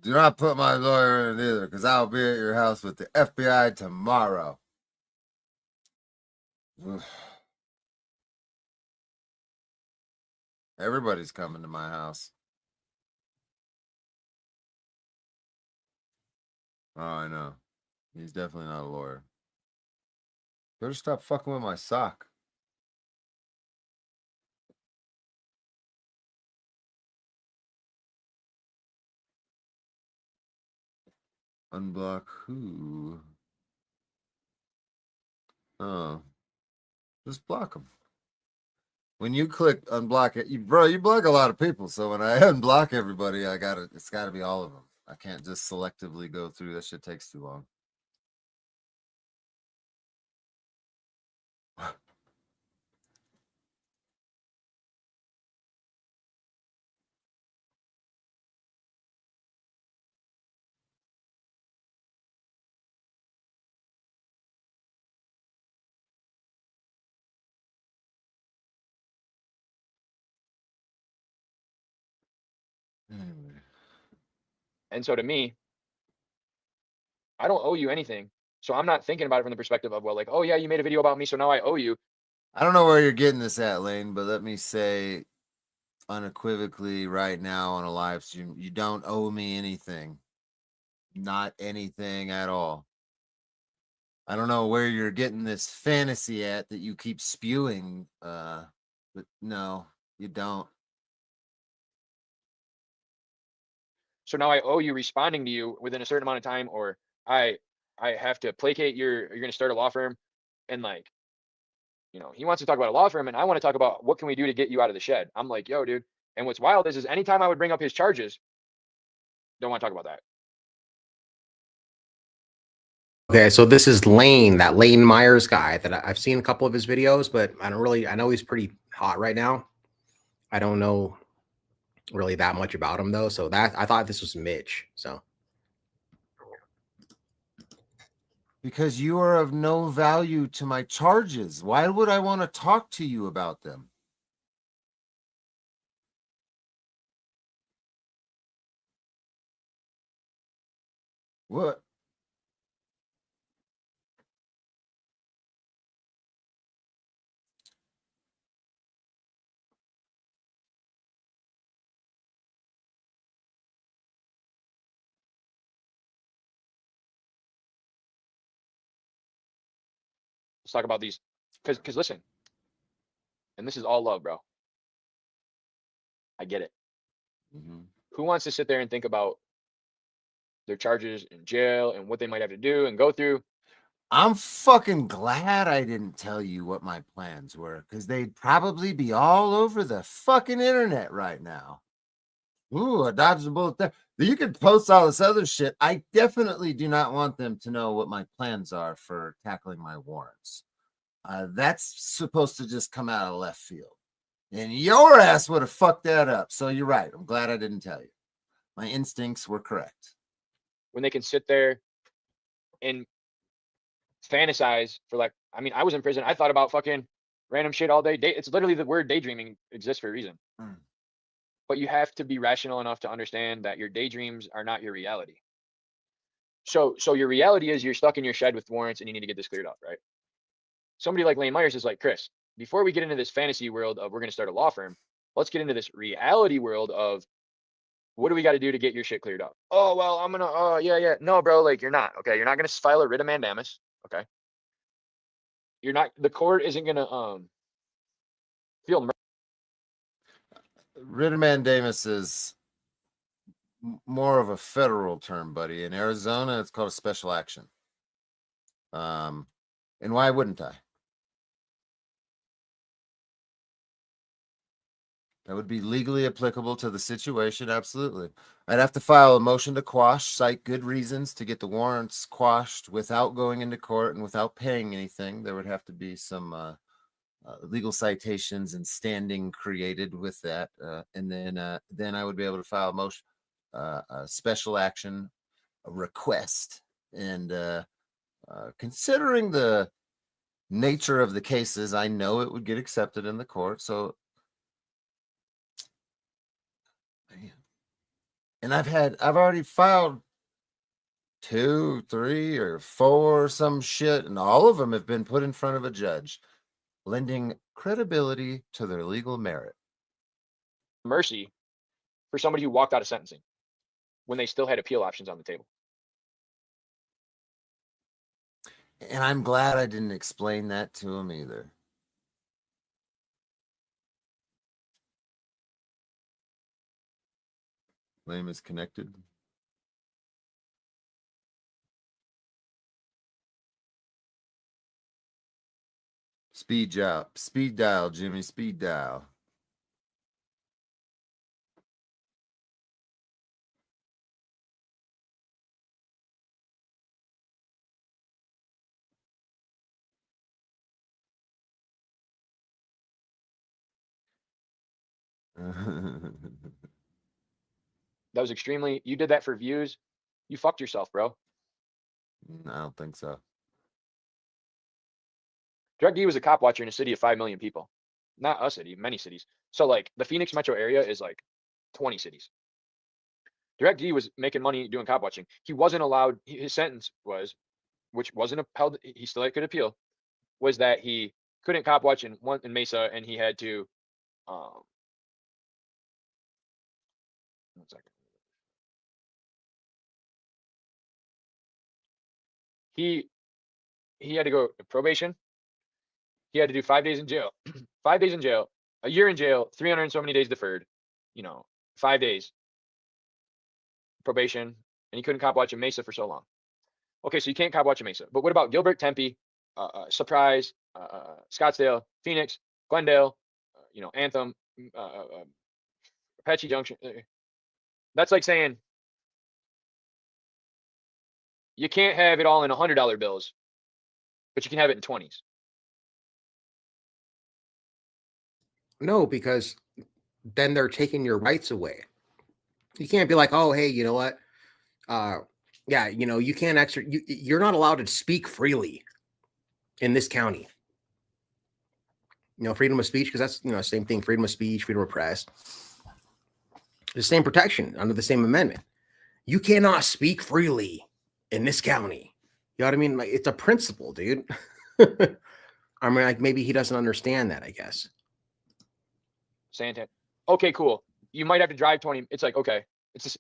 Do not put my lawyer in either, because I'll be at your house with the FBI tomorrow. Everybody's coming to my house. Oh, I know. He's definitely not a lawyer. Better stop fucking with my sock. Unblock who? Oh, just block them. When you click unblock it, you block a lot of people. So when I unblock everybody, it's gotta be all of them. I can't just selectively go through. That shit takes too long. Anyway. And so to me, I don't owe you anything. So I'm not thinking about it from the perspective of, well, like, oh yeah, you made a video about me, so now I owe you. I don't know where you're getting this at, Lane, but let me say unequivocally right now on a live stream, you don't owe me anything. Not anything at all. I don't know where you're getting this fantasy at that you keep spewing, but no, you don't. So now I owe you responding to you within a certain amount of time, or I have to placate you're going to start a law firm, and like, you know, he wants to talk about a law firm, and I want to talk about what can we do to get you out of the shed. I'm like, yo, dude. And what's wild is anytime I would bring up his charges, don't want to talk about that. Okay, so this is Lane, that Lane Myers guy that I've seen a couple of his videos, but I know he's pretty hot right now. I don't know really that much about him though. So that I thought this was Mitch. So because you are of no value to my charges. Why would I want to talk to you about them? What? Let's talk about these, because listen, and this is all love, bro. I get it. Mm-hmm. Who wants to sit there and think about their charges in jail and what they might have to do and go through? I'm fucking glad I didn't tell you what my plans were, because they'd probably be all over the fucking internet right now. Ooh, I dodged a bullet there. You could post all this other shit. I definitely do not want them to know what my plans are for tackling my warrants. That's supposed to just come out of left field. And your ass would have fucked that up. So you're right. I'm glad I didn't tell you. My instincts were correct. When they can sit there and fantasize for, like, I mean, I was in prison. I thought about fucking random shit all day. It's literally the word daydreaming exists for a reason. But you have to be rational enough to understand that your daydreams are not your reality. So your reality is you're stuck in your shed with warrants and you need to get this cleared up, right? Somebody like Lane Myers is like, Chris, before we get into this fantasy world of we're going to start a law firm, let's get into this reality world of what do we got to do to get your shit cleared up? Oh, well, I'm going to, yeah. No, bro, like you're not, okay? You're not going to file a writ of mandamus, okay? You're not, the court isn't going to feel Writ of mandamus is more of a federal term, buddy. In Arizona, it's called a special action. And why wouldn't I? That would be legally applicable to the situation. Absolutely. I'd have to file a motion to quash, cite good reasons to get the warrants quashed without going into court and without paying anything. There would have to be some legal citations and standing created with that. And then I would be able to file a motion. a special action request, and considering the nature of the cases, I know it would get accepted in the court. So, and I've already filed 2, 3, or 4, some shit, and all of them have been put in front of a judge, lending credibility to their legal merit. Mercy for somebody who walked out of sentencing when they still had appeal options on the table. And I'm glad I didn't explain that to him either. Lame is connected. Speed dial, Jimmy, speed dial. That was extremely, you did that for views. You fucked yourself, bro. I don't think so. Direct D was a cop watcher in a city of 5 million people. Not a city, many cities. So like the Phoenix metro area is like 20 cities. Direct D was making money doing cop watching. He wasn't allowed, his sentence was, which wasn't upheld, he still could appeal, was that he couldn't cop watch in Mesa, and he had to, one second. He had to go to probation. He had to do 5 days in jail, 5 days in jail, a year in jail, 300 and so many days deferred, 5 days probation, and he couldn't cop watch in Mesa for so long. Okay, so you can't cop watch in Mesa, but what about Gilbert, Tempe, Surprise, Scottsdale, Phoenix, Glendale, Anthem, Apache Junction? That's like saying you can't have it all in $100 bills, but you can have it in 20s. No, because then they're taking your rights away. You can't be like, oh, hey, you know what? Yeah, you can't you're not allowed to speak freely in this county. Freedom of speech, because that's, same thing, freedom of speech, freedom of press. The same protection under the same amendment. You cannot speak freely in this county. You know what I mean? Like, it's a principle, dude. I mean, like, maybe he doesn't understand that, I guess. Santan. Okay, cool. You might have to drive 20. It's like, okay, it's just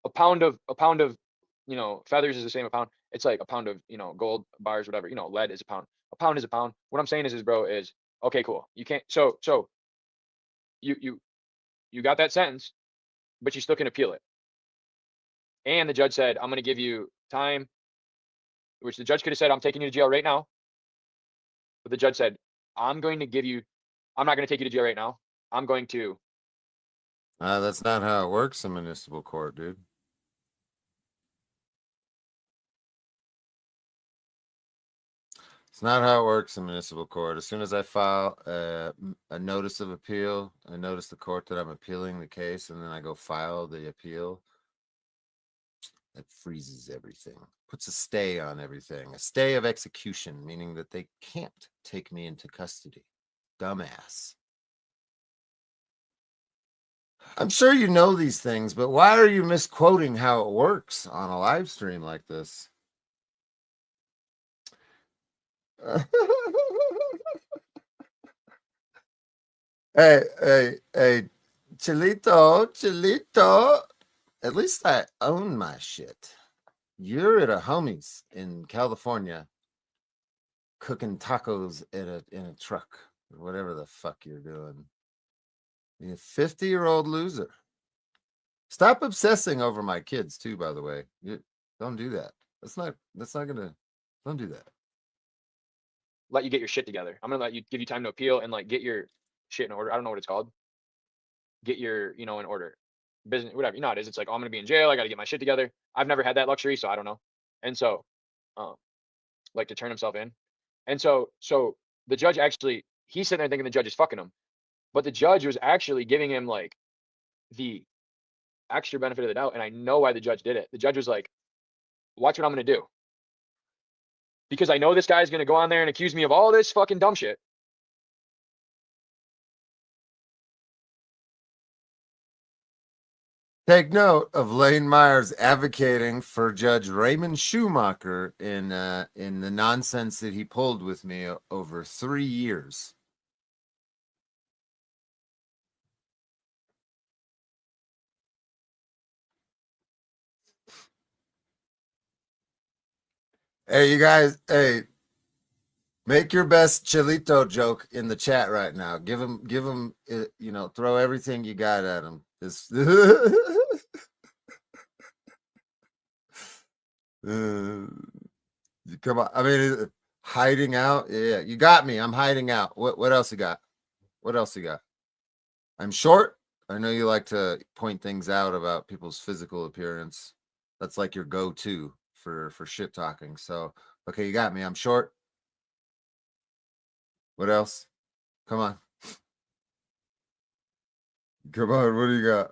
a pound of feathers is the same a pound. It's like a pound of, gold bars, whatever, lead is a pound. A pound is a pound. What I'm saying is bro, is okay, cool. You can't, so you got that sentence, but you still can appeal it. And the judge said, I'm going to give you time, which the judge could have said, I'm taking you to jail right now. But the judge said, I'm not going to take you to jail right now. I'm going to. That's not how it works in municipal court, dude. It's not how it works in municipal court. As soon as I file a notice of appeal, I notice the court that I'm appealing the case, and then I go file the appeal. That freezes everything, puts a stay on everything, a stay of execution, meaning that they can't take me into custody. Dumbass. I'm sure you know these things, but why are you misquoting how it works on a live stream like this? Hey, Chilito. At least I own my shit. You're at a homie's in California cooking tacos in a truck or whatever the fuck you're doing. You're a 50-year-old loser. Stop obsessing over my kids too, by the way. Don't do that. Don't do that. Let you get your shit together. I'm gonna give you time to appeal and like get your shit in order. I don't know what it's called. Get your, in order. Business, whatever. You know how it is. It's like, oh, I'm gonna be in jail. I got to get my shit together. I've never had that luxury, so I don't know. And so, like to turn himself in. And so the judge actually, he's sitting there thinking the judge is fucking him, but the judge was actually giving him like the extra benefit of the doubt, and I know why the judge did it. The judge was like, watch what I'm going to do. Because I know this guy's going to go on there and accuse me of all this fucking dumb shit. Take note of Lane Myers advocating for Judge Raymond Schumacher in the nonsense that he pulled with me over 3 years. Hey, you guys, hey, make your best Chilito joke in the chat right now. Give him, throw everything you got at him. Come on. I mean, hiding out. Yeah, you got me. I'm hiding out. What else you got? What else you got? I'm short. I know you like to point things out about people's physical appearance. That's like your go-to for shit talking. So, okay, you got me. I'm short. What else? Come on. Come on. What do you got?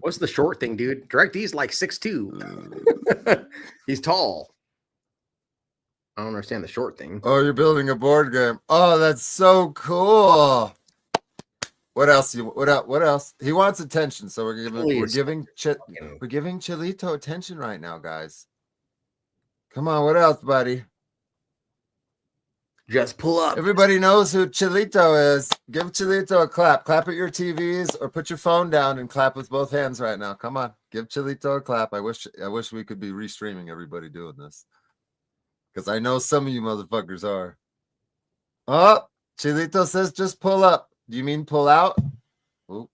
What's the short thing, dude? Direct D's like 6'2". He's tall. I don't understand the short thing. Oh, you're building a board game. Oh, that's so cool. What else? What else? He wants attention, so we're giving Chilito attention right now, guys. Come on, what else, buddy? Just pull up. Everybody knows who Chilito is. Give Chilito a clap. Clap at your TVs or put your phone down and clap with both hands right now. Come on, give Chilito a clap. I wish we could be restreaming everybody doing this, because I know some of you motherfuckers are. Oh, Chilito says just pull up. Do you mean pull out? Ooh.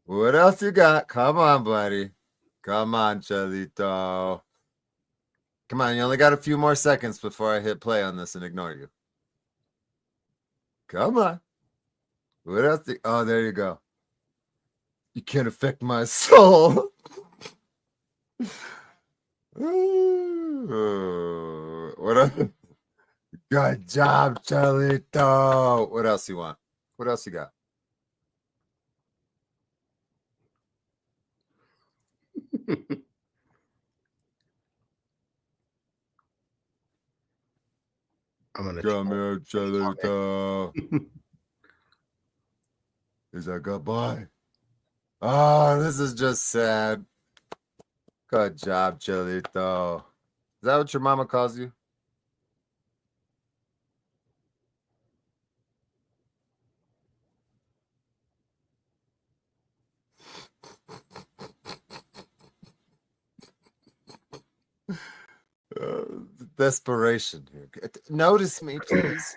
What else you got? Come on, buddy. Come on, Chilito. Come on, you only got a few more seconds before I hit play on this and ignore you. Come on. What else? Oh, there you go. You can't affect my soul. What else? Good job, Chilito. What else you want? What else you got? I'm gonna come here, Chilito. He's like, goodbye. Oh, this is just sad. Good job, Chilito. Is that what your mama calls you? Desperation here. Notice me, please.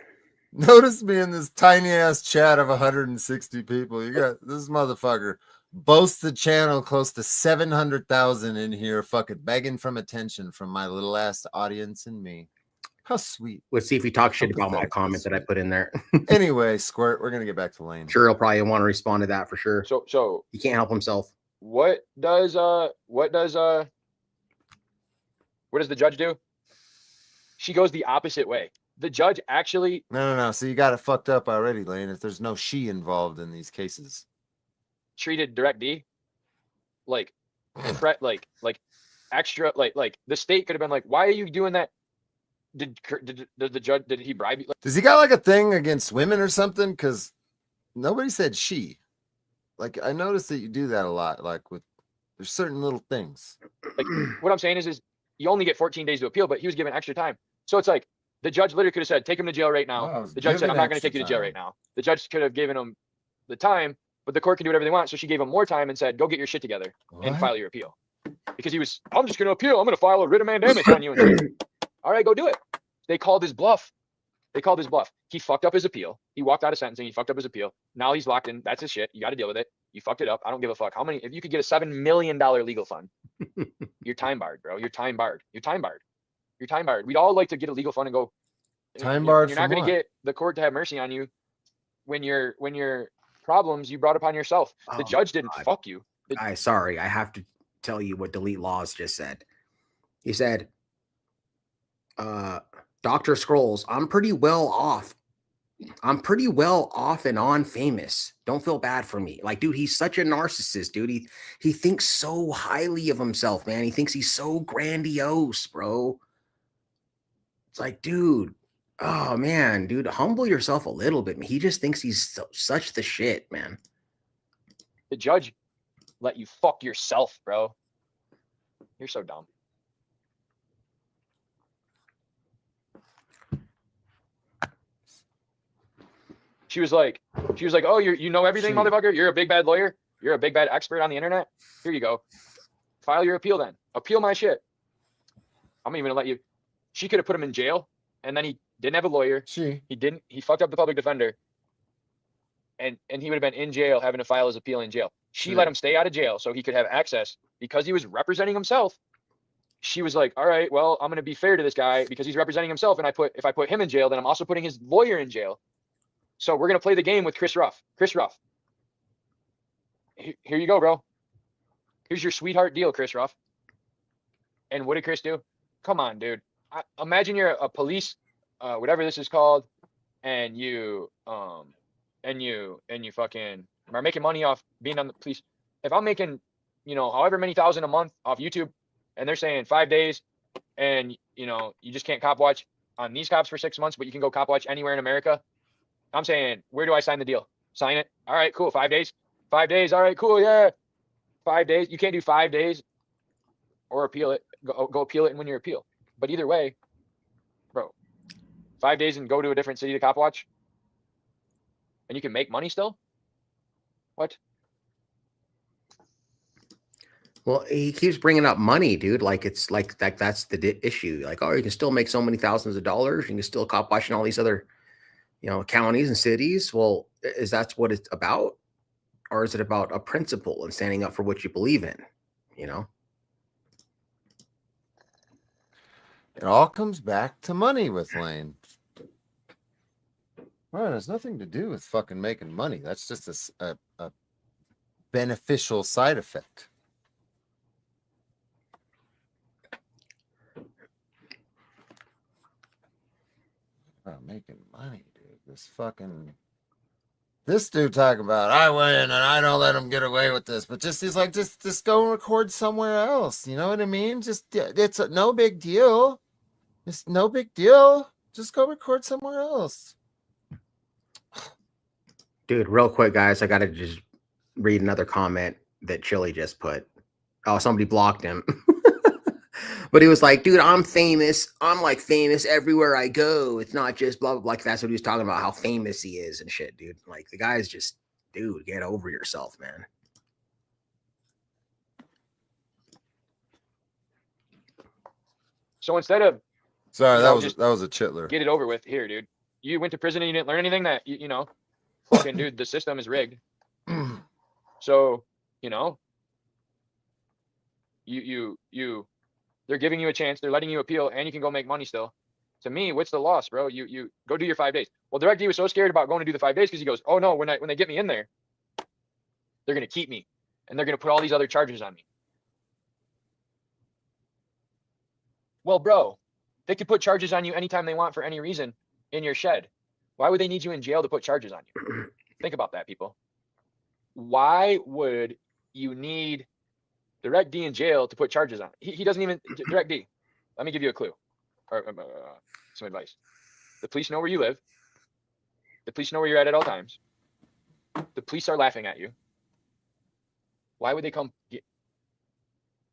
Notice me in this tiny ass chat of 160 people. You got this motherfucker boasts the channel close to 700,000 in here, fucking begging from attention from my little ass audience and me. How sweet. Let's see if he talks shit about my comment that I put in there. Anyway, Squirt, we're gonna get back to Lane. Sure, he'll probably want to respond to that for sure. So he can't help himself. What does the judge do? She goes the opposite way. The judge actually No. So you got it fucked up already, Lane. If there's no she involved in these cases, treated Direct D like extra, like the state could have been like, why are you doing that? Did the judge, did he bribe you? Does he got like a thing against women or something? Because nobody said she. Like, I noticed that you do that a lot. Like, with there's certain little things. Like, what I'm saying is you only get 14 days to appeal, but he was given extra time. So it's like the judge literally could have said, take him to jail right now. Wow, The judge said, I'm not going to extra take you to jail time. right now. The judge could have given him the time, but the court can do whatever they want. So she gave him more time and said, go get your shit together and What? file your appeal. Because he was, I'm just going to appeal. I'm going to file a writ of mandamus on you. And all right, go do it. They called his bluff. He fucked up his appeal. He walked out of sentencing. He fucked up his appeal. Now he's locked in. That's his shit. You got to deal with it. You fucked it up. I don't give a fuck. How many, if you could get a $7 million legal fund, you're time barred, bro. You're time barred. We'd all like to get a legal fund and go, Time barred You're not from going what? to get the court to have mercy on you when your problems you brought upon yourself. The Oh, judge didn't God. fuck you. Sorry, I have to tell you what Delete Laws just said. He said, Dr. Scrolls, I'm pretty well off. I'm pretty well off and on famous. Don't feel bad for me. Like, dude, he's such a narcissist, dude. He thinks so highly of himself, man. He thinks he's so grandiose, bro. It's like, dude, oh man, dude, humble yourself a little bit. He just thinks he's such the shit, man. The judge let you fuck yourself, bro. You're so dumb. She was like, oh, you know everything, motherfucker. You're a big bad lawyer. You're a big bad expert on the internet. Here you go. File your appeal then. Appeal my shit. I'm even gonna let you. She could have put him in jail, and then he didn't have a lawyer. He fucked up the public defender. And he would have been in jail having to file his appeal in jail. She let him stay out of jail so he could have access because he was representing himself. She was like, all right, well, I'm gonna be fair to this guy because he's representing himself. And if I put him in jail, then I'm also putting his lawyer in jail. So we're going to play the game with Chris Ruff. Chris Ruff. Here you go, bro. Here's your sweetheart deal, Chris Ruff. And what did Chris do? Come on, dude. Imagine you're a police, whatever this is called, and you fucking are making money off being on the police. If I'm making, however many thousand a month off YouTube, and they're saying 5 days, and you just can't cop watch on these cops for 6 months, but you can go cop watch anywhere in America. I'm saying, where do I sign the deal? Sign it. All right, cool. 5 days. 5 days. All right, cool. Yeah. 5 days. You can't do 5 days or appeal it. Go appeal it and win your appeal. But either way, bro, 5 days and go to a different city to cop watch. And you can make money still? What? Well, he keeps bringing up money, dude. Like it's like that's the issue. Like, oh, you can still make so many thousands of dollars. You can still cop watching all these other counties and cities. Well, is that what it's about? Or is it about a principle and standing up for what you believe in? It all comes back to money with Lane. Well, it has nothing to do with fucking making money. That's just a beneficial side effect. Making money, dude. This dude talking about I win and I don't let him get away with this, but he's like just go and record somewhere else. You know what I mean? It's no big deal. It's no big deal. Just go record somewhere else. Dude, real quick, guys, I gotta just read another comment that Chili just put. Oh, somebody blocked him. But he was like, dude, I'm famous. I'm like famous everywhere I go. It's not just blah, blah, blah. Like, that's what he was talking about, how famous he is and shit, dude. Like, the guy's just, dude, get over yourself, man. So instead of... Sorry, that was a chitler. Get it over with. Here, dude. You went to prison and you didn't learn anything that, fucking, dude, the system is rigged. So, they're giving you a chance. They're letting you appeal, and you can go make money still. To me, what's the loss, bro? You go do your 5 days. Well, DirectD was so scared about going to do the 5 days because he goes, oh no, when they get me in there, they're gonna keep me, and they're gonna put all these other charges on me. Well, bro, they could put charges on you anytime they want for any reason in your shed. Why would they need you in jail to put charges on you? Think about that, people. Why would you need DirectD in jail to put charges on? He doesn't even, DirectD, let me give you a clue or some advice. The police know where you live. The police know where you're at all times. The police are laughing at you. Why would they come?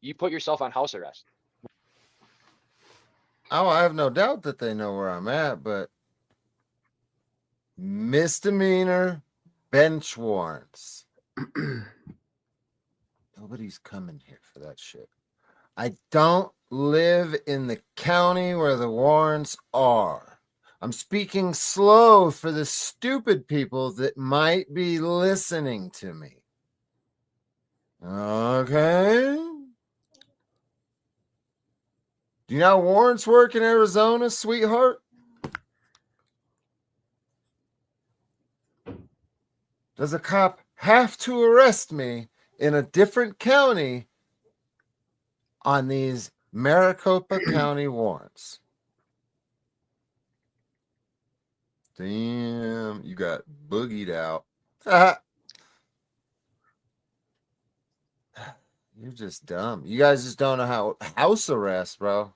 You put yourself on house arrest. Oh, I have no doubt that they know where I'm at, but misdemeanor bench warrants. Nobody's coming here for that shit. I don't live in the county where the warrants are. I'm speaking slow for the stupid people that might be listening to me. Okay? Do you know how warrants work in Arizona, sweetheart? Does a cop have to arrest me in a different county on these Maricopa County warrants? Damn, you got boogied out. You're just dumb. You guys just don't know how house arrest, bro.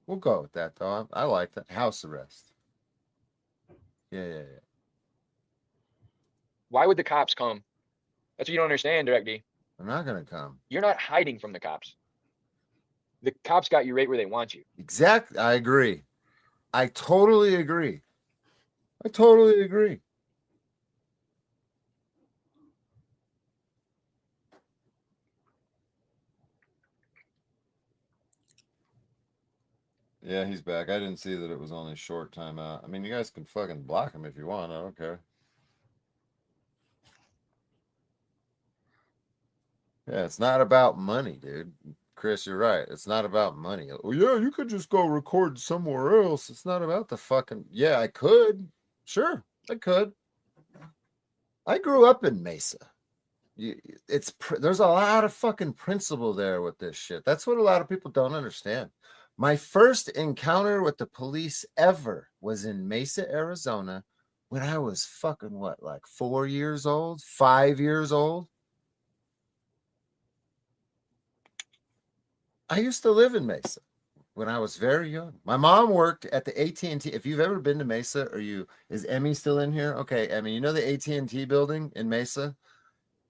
We'll go with that though. I like that. House arrest. Yeah. Why would the cops come? That's what you don't understand, Direct D. I'm not gonna come. You're not hiding from the cops. The cops got you right where they want you. Exactly. I agree. I totally agree. I totally agree. Yeah, he's back. I didn't see that it was only short time out. I mean, you guys can fucking block him if you want. I don't care. Yeah, it's not about money, dude. Chris, you're right. It's not about money. Oh, yeah, you could just go record somewhere else. It's not about the fucking. Yeah, I could. Sure, I could. I grew up in Mesa. There's a lot of fucking principle there with this shit. That's what a lot of people don't understand. My first encounter with the police ever was in Mesa, Arizona, when I was fucking what, like 4 years old, 5 years old. I used to live in Mesa when I was very young. My mom worked at the AT&T. If you've ever been to Mesa, is Emmy still in here? Okay, Emmy, you know the AT&T building in Mesa?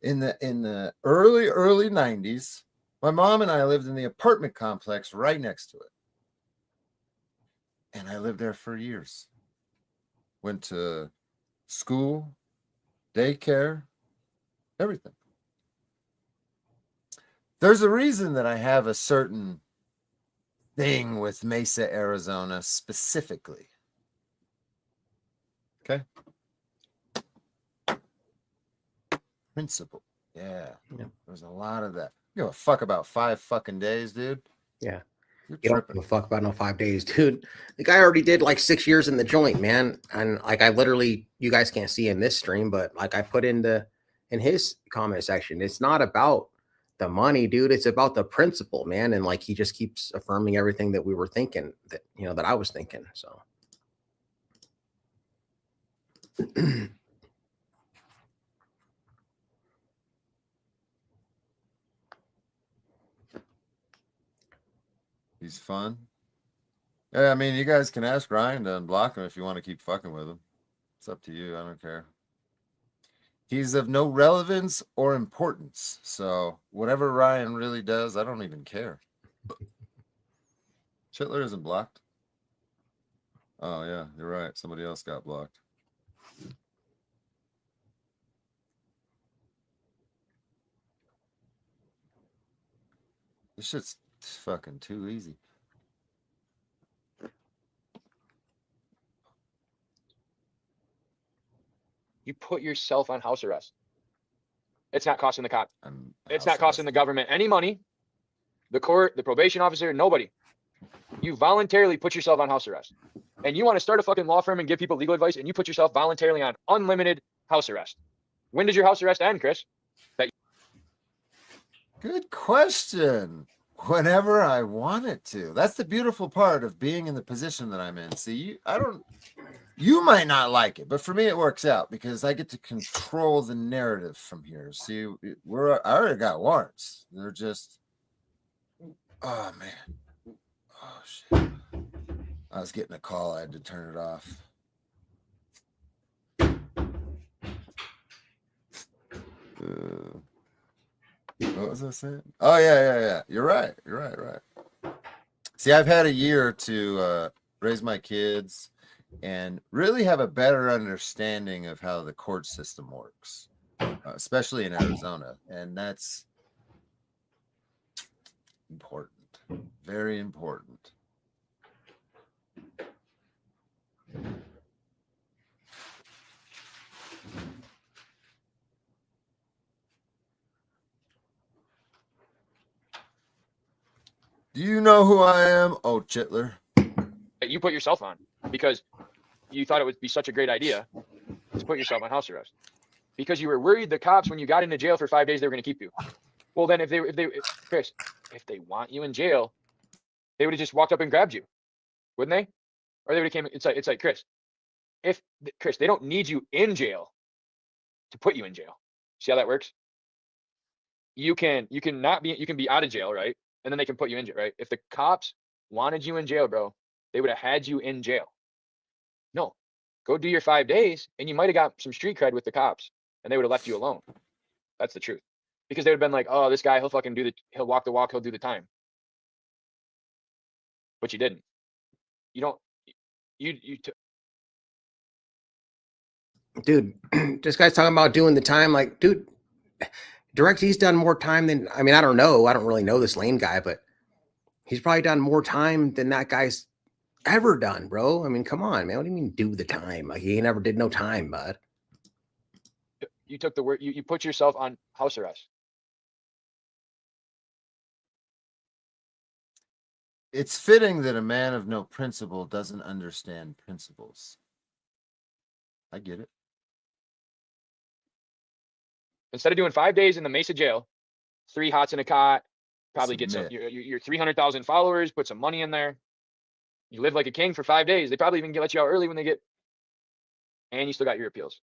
In the early 90s, my mom and I lived in the apartment complex right next to it. And I lived there for years. Went to school, daycare, everything. There's a reason that I have a certain thing with Mesa, Arizona specifically. Okay. Principle. Yeah. There's a lot of that. You give a fuck about 5 fucking days, dude. Yeah. You're You don't tripping. give a fuck about no 5 days, dude. The guy already did like 6 years in the joint, man. And like I literally, you guys can't see in this stream, but like I put in his comment section, it's not about the money, dude. It's about the principle, man. And like he just keeps affirming everything that we were thinking, that that I was thinking. So He's fun. Yeah, I mean, you guys can ask Ryan to unblock him if you want to keep fucking with him. It's up to you. I don't care. He's of no relevance or importance. So whatever Ryan really does, I don't even care. Chitler isn't blocked. Oh, yeah, you're right. Somebody else got blocked. This shit's fucking too easy. You put yourself on house arrest. It's not costing the cop. It's not costing the government any money. The court, the probation officer, nobody. You voluntarily put yourself on house arrest. And you want to start a fucking law firm and give people legal advice, and you put yourself voluntarily on unlimited house arrest. When does your house arrest end, Chris? Good question. Whenever I want it to. That's the beautiful part of being in the position that I'm in. See, you might not like it, but for me it works out because I get to control the narrative from here. See, I already got warrants. They're just, oh man, oh shit. I was getting a call. I had to turn it off. What was I saying? Oh yeah. You're right. See, I've had a year to raise my kids and really have a better understanding of how the court system works, especially in Arizona. And that's important. Very important. Do you know who I am? Oh, Chitler. You put yourself on because you thought it would be such a great idea to put yourself on house arrest because you were worried the cops, when you got into jail for 5 days, they were going to keep you. Well, then Chris, if they want you in jail, they would have just walked up and grabbed you, wouldn't they? Or they would have came. It's like Chris, Chris, they don't need you in jail to put you in jail. See how that works? You can be out of jail, right? And then they can put you in jail, right? If the cops wanted you in jail, bro, they would have had you in jail. No, go do your 5 days, and you might have got some street cred with the cops, and they would have left you alone. That's the truth. Because they would have been like, oh, this guy, he'll walk the walk, he'll do the time. But you didn't. You don't. Dude, this guy's talking about doing the time. Like, dude, DirecTV's done more time than, I mean, I don't know. I don't really know this Lane guy, but he's probably done more time than that guy's ever done, bro. I mean, come on, man. What do you mean do the time? Like, he never did no time, bud. You took the word, you put yourself on house arrest. It's fitting that a man of no principle doesn't understand principles. I get it. Instead of doing 5 days in the Mesa jail, 3 hots in a cot, probably get some your 300,000 followers, put some money in there. You live like a king for 5 days. They probably even let you out early when they get, and you still got your appeals.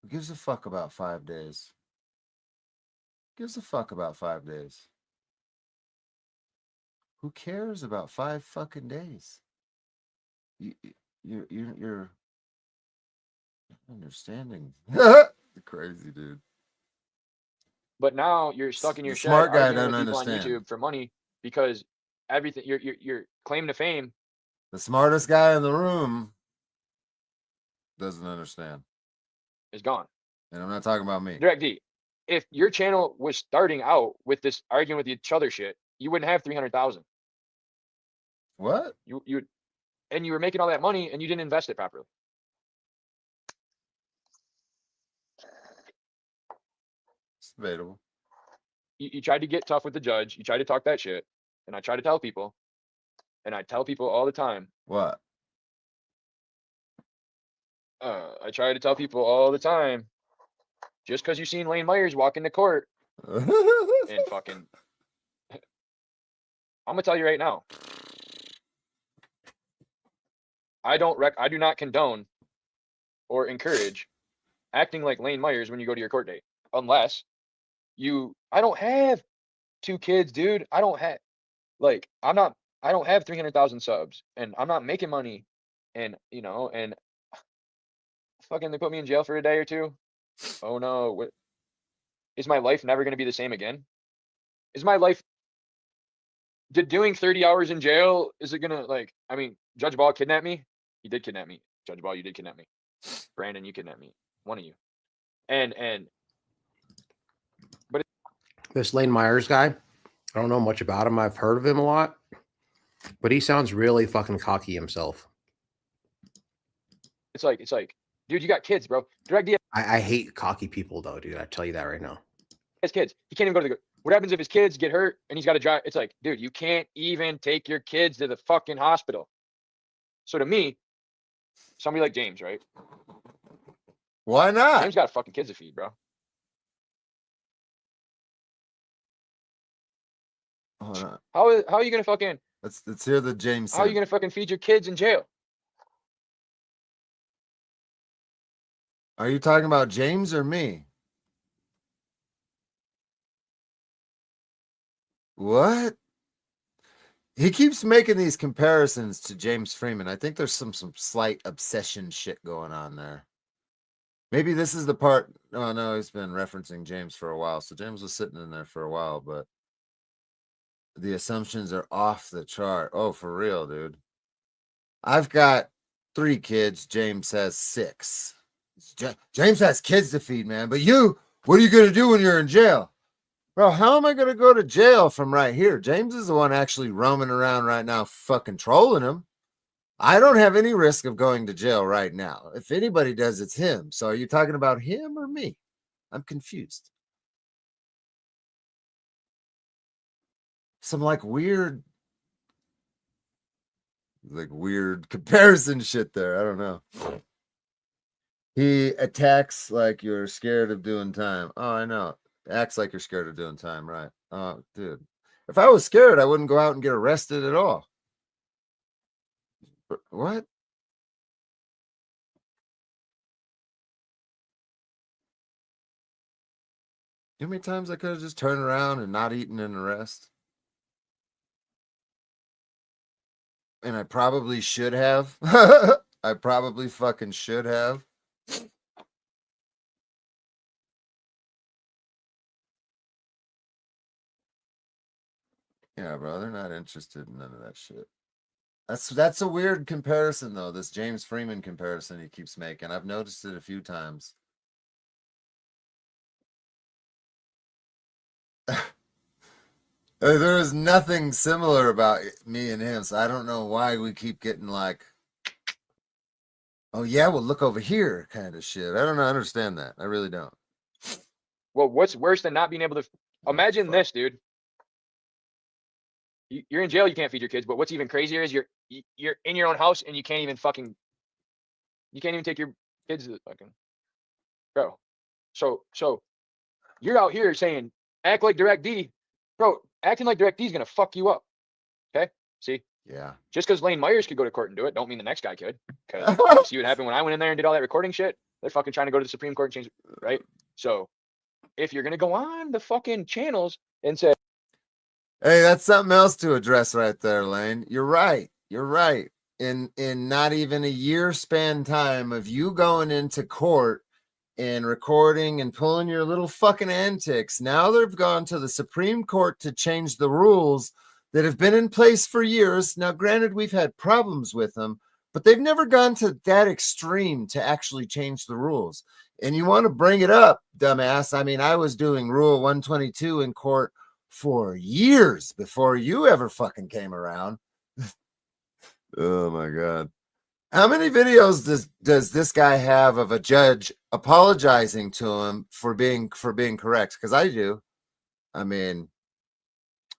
Who gives a fuck about 5 days? Who gives a fuck about 5 days? Who cares about 5 fucking days? You're understanding. Crazy, dude. But now you're stuck in your shed Smart guy arguing don't with people on understand. YouTube for money because everything your claim to fame. The smartest guy in the room doesn't understand. Is gone. And I'm not talking about me. Direct D, if your channel was starting out with this arguing with each other shit, you wouldn't have 300,000. What? You were making all that money and you didn't invest it properly. It's debatable. You tried to get tough with the judge. You tried to talk that shit. And I try to tell people, and I tell people all the time. What? I try to tell people all the time, just because you've seen Lane Myers walk into court and fucking, I'm gonna tell you right now, I do not condone or encourage acting like Lane Myers when you go to your court date, unless I don't have 2 kids, dude. I don't have I don't have 300,000 subs, and I'm not making money, and and fucking they put me in jail for a day or 2. Oh no, is my life never going to be the same again? Is my life, did doing 30 hours in jail, is it gonna, like, I mean, Judge Ball kidnapped me. He did kidnap me. Judge Ball, you did kidnap me. Brandon, you kidnapped me. One of you. But This Lane Myers guy, I don't know much about him. I've heard of him a lot, but he sounds really fucking cocky himself. it's like, dude, you got kids, bro. Direct D I hate cocky people, though, dude. I tell you that right now. has kids. He can't even go to the. What happens if his kids get hurt and he's got to drive? It's like, dude, you can't even take your kids to the fucking hospital. So to me, somebody like James, right? Why not? James got fucking kids to feed, bro. Hold on. How are you gonna fucking? Let's hear the James. How are you gonna fucking feed your kids in jail? Are you talking about James or me? What? He keeps making these comparisons to James Freeman. I think there's some slight obsession shit going on there. Maybe this is the part. Oh no, he's been referencing James for a while. So James was sitting in there for a while, but the assumptions are off the chart. Oh, for real, dude. I've got 3 kids. James has 6. James has kids to feed, man. But what are you going to do when you're in jail? Bro, how am I going to go to jail from right here? James is the one actually roaming around right now fucking trolling him. I don't have any risk of going to jail right now. If anybody does, it's him. So are you talking about him or me? I'm confused. Some weird comparison shit there. I don't know. He attacks like you're scared of doing time. Oh, I know. Acts like you're scared of doing time, right? Oh, dude. If I was scared, I wouldn't go out and get arrested at all. What? You know how many times I could have just turned around and not eaten an arrest? And I probably should have. I probably fucking should have. Yeah, bro, they're not interested in none of that shit. That's a weird comparison though, this James Freeman comparison he keeps making. I've noticed it a few times. There is nothing similar about me and him, so I don't know why we keep getting like, oh yeah, well look over here kind of shit. I don't understand that. I really don't. Well, what's worse than not being able to imagine this, dude? You're in jail, you can't feed your kids, but what's even crazier is you're in your own house and you can't even take your kids to the fucking bro. So you're out here saying act like DirectD, bro. Acting like DirectD is gonna fuck you up. Okay, see? Yeah. Just because Lane Myers could go to court and do it, don't mean the next guy could. Because you see what happened when I went in there and did all that recording shit. They're fucking trying to go to the Supreme Court and change it, right? So if you're gonna go on the fucking channels and say, hey, that's something else to address right there, Lane. You're right. You're right. In not even a year span time of you going into court and recording and pulling your little fucking antics, now they've gone to the Supreme Court to change the rules that have been in place for years. Now, granted, we've had problems with them, but they've never gone to that extreme to actually change the rules. And you want to bring it up, dumbass. I mean, I was doing Rule 122 in court for years before you ever fucking came around. Oh my God. How many videos does this guy have of a judge apologizing to him for being correct? Because I do. I mean,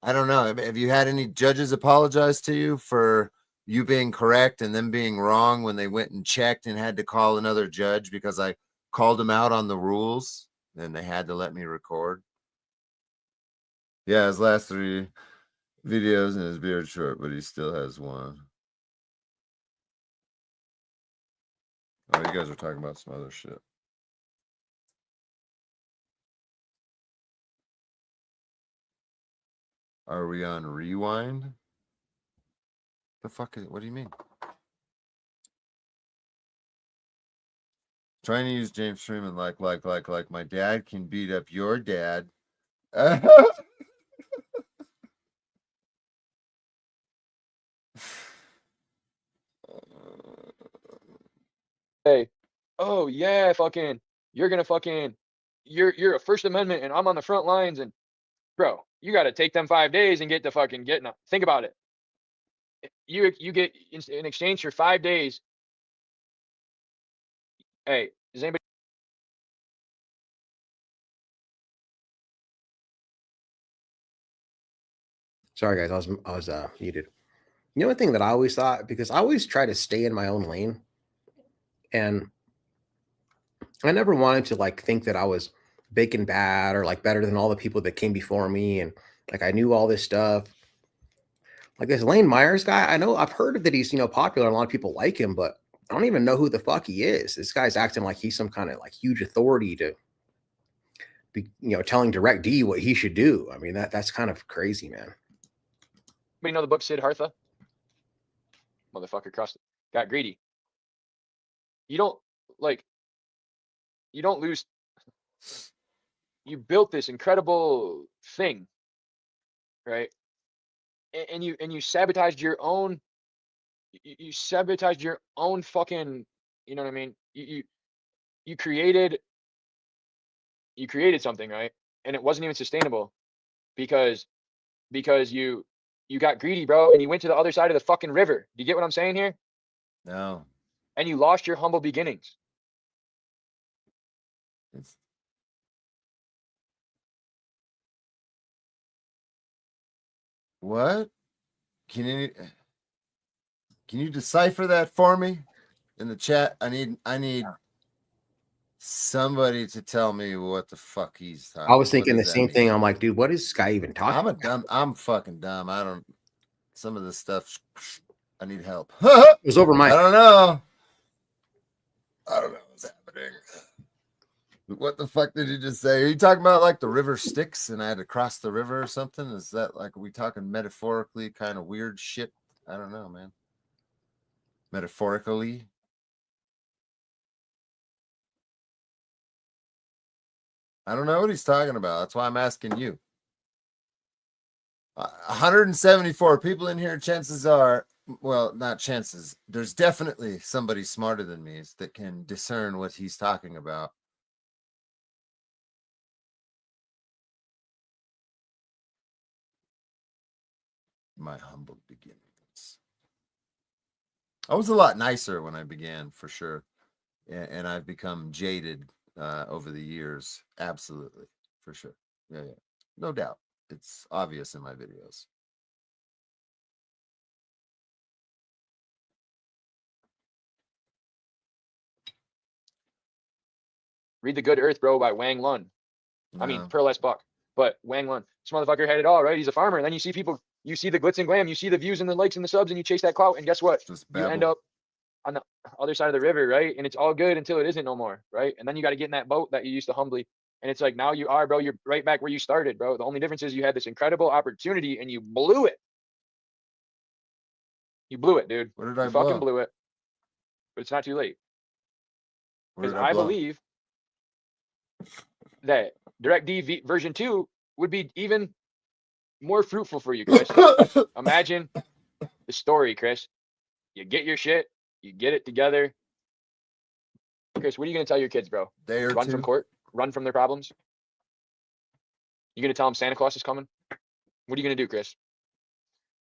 I don't know. Have you had any judges apologize to you for you being correct and them being wrong when they went and checked and had to call another judge because I called them out on the rules and they had to let me record? Yeah, his last 3 videos and his beard short, but he still has one. Oh, you guys are talking about some other shit. Are we on rewind? The fuck is, what do you mean? Trying to use James Freeman like my dad can beat up your dad. hey, oh yeah, fucking, you're gonna fucking, you're a First Amendment and I'm on the front lines, and bro, you got to take them 5 days and get to fucking getting up. Think about it. You get in exchange for 5 days. Hey, does anybody? Sorry, guys, I was muted. You know, one thing that I always thought, because I always try to stay in my own lane, and I never wanted to like think that I was big and bad or like better than all the people that came before me, and like I knew all this stuff. Like this Lane Myers guy, I know I've heard that he's popular and a lot of people like him, but I don't even know who the fuck he is. This guy's acting like he's some kind of like huge authority to be, telling DirectD what he should do. I mean, that's kind of crazy, man. Anybody know the book Sid Hartha? Motherfucker got greedy. You don't lose. You built this incredible thing, right? And you sabotaged your own. You sabotaged your own fucking. You know what I mean? You created something, right? And it wasn't even sustainable because you got greedy, bro, and you went to the other side of the fucking river. Do you get what I'm saying here? No. And you lost your humble beginnings. What? Can you decipher that for me in the chat? I need somebody to tell me what the fuck he's talking. I was What thinking the does that same mean? thing. I'm like, dude, what is this guy even talking I'm a about? dumb. I'm fucking dumb. I don't. Some of this stuff. I need help. It was over I my. don't know. I don't know what's happening. What the fuck did you just say? Are you talking about like the river Styx and I had to cross the river or something? Is that like, are we talking metaphorically kind of weird shit? I don't know, man. Metaphorically. I don't know what he's talking about. That's why I'm asking you. 174 people in here. Chances are, well, not chances. There's definitely somebody smarter than me that can discern what he's talking about. My humble beginnings. I was a lot nicer when I began, for sure. And I've become jaded over the years. Absolutely. For sure. Yeah. No doubt. It's obvious in my videos. Read The Good Earth, bro, by Wang Lun. I mean, No. Pearl S. Buck, but Wang Lun. This motherfucker had it all, right? He's a farmer. And then you see people, you see the glitz and glam, you see the views and the likes and the subs, and you chase that clout. And guess what? Just You end babble. up on the other side of the river, right? And it's all good until it isn't no more, right? And then you got to get in that boat that you used to humbly. And it's like, now you are, bro, you're right back where you started, bro. The only difference is you had this incredible opportunity and you blew it. You blew it, dude. What did I You fucking blow? blew it. But it's not too late. What Because did I I blow? believe that DirectD version 2 would be even more fruitful for you, Chris. Imagine the story, Chris. You get your shit, you get it together. Chris, what are you going to tell your kids, bro? Day or Run two. from court? Run from their problems? You going to tell them Santa Claus is coming? What are you going to do, Chris?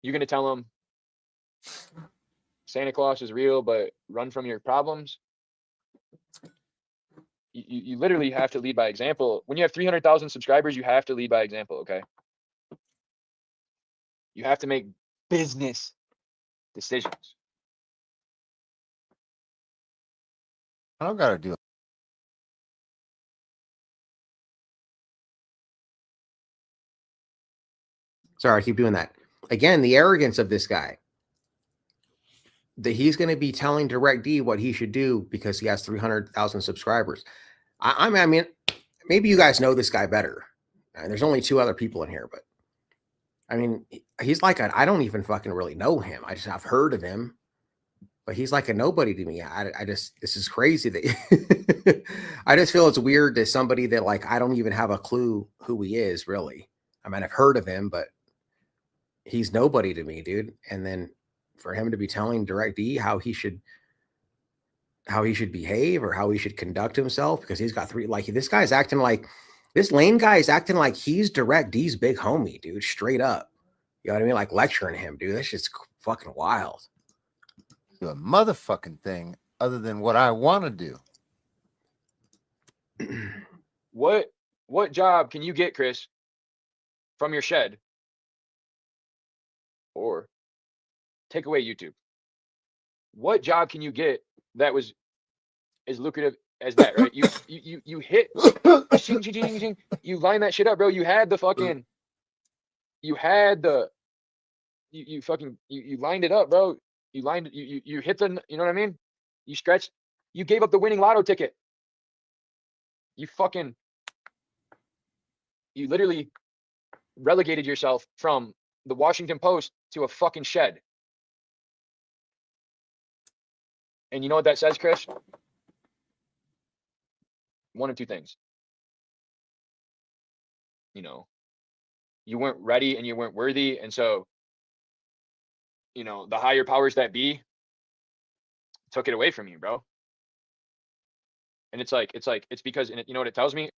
You going to tell them Santa Claus is real, but run from your problems? You literally have to lead by example. When you have 300,000 subscribers, you have to lead by example, okay? You have to make business decisions. I don't gotta do it. Sorry, I keep doing that. Again, the arrogance of this guy. That he's going to be telling DirectD what he should do because he has 300,000 subscribers. I mean, maybe you guys know this guy better. And there's only 2 other people in here, but I mean, he's like I don't even fucking really know him. I've heard of him, but he's like a nobody to me. I just, this is crazy that I just feel it's weird to somebody that like I don't even have a clue who he is really. I mean, I've heard of him, but he's nobody to me, dude. And then for him to be telling DirectD how he should behave or how he should conduct himself because he's got 3, like this guy's acting like this Lane guy is acting like he's DirectD's big homie, dude, straight up. You know what I mean? Like lecturing him, dude. That's just fucking wild. Do a motherfucking thing other than what I want to do. What job can you get, Chris, from your shed? Or take away YouTube. What job can you get that was as lucrative as that, right? You hit ching, ching, ching, ching. You line that shit up, bro. You had the fucking you lined it up, bro. You lined it, you hit the, you know what I mean? You stretched, you gave up the winning lotto ticket. You literally relegated yourself from the Washington Post to a fucking shed. And you know what that says, Chris? One of 2 things. You know, you weren't ready and you weren't worthy. And so, you know, the higher powers that be took it away from you, bro. And it's because, and you know what it tells me?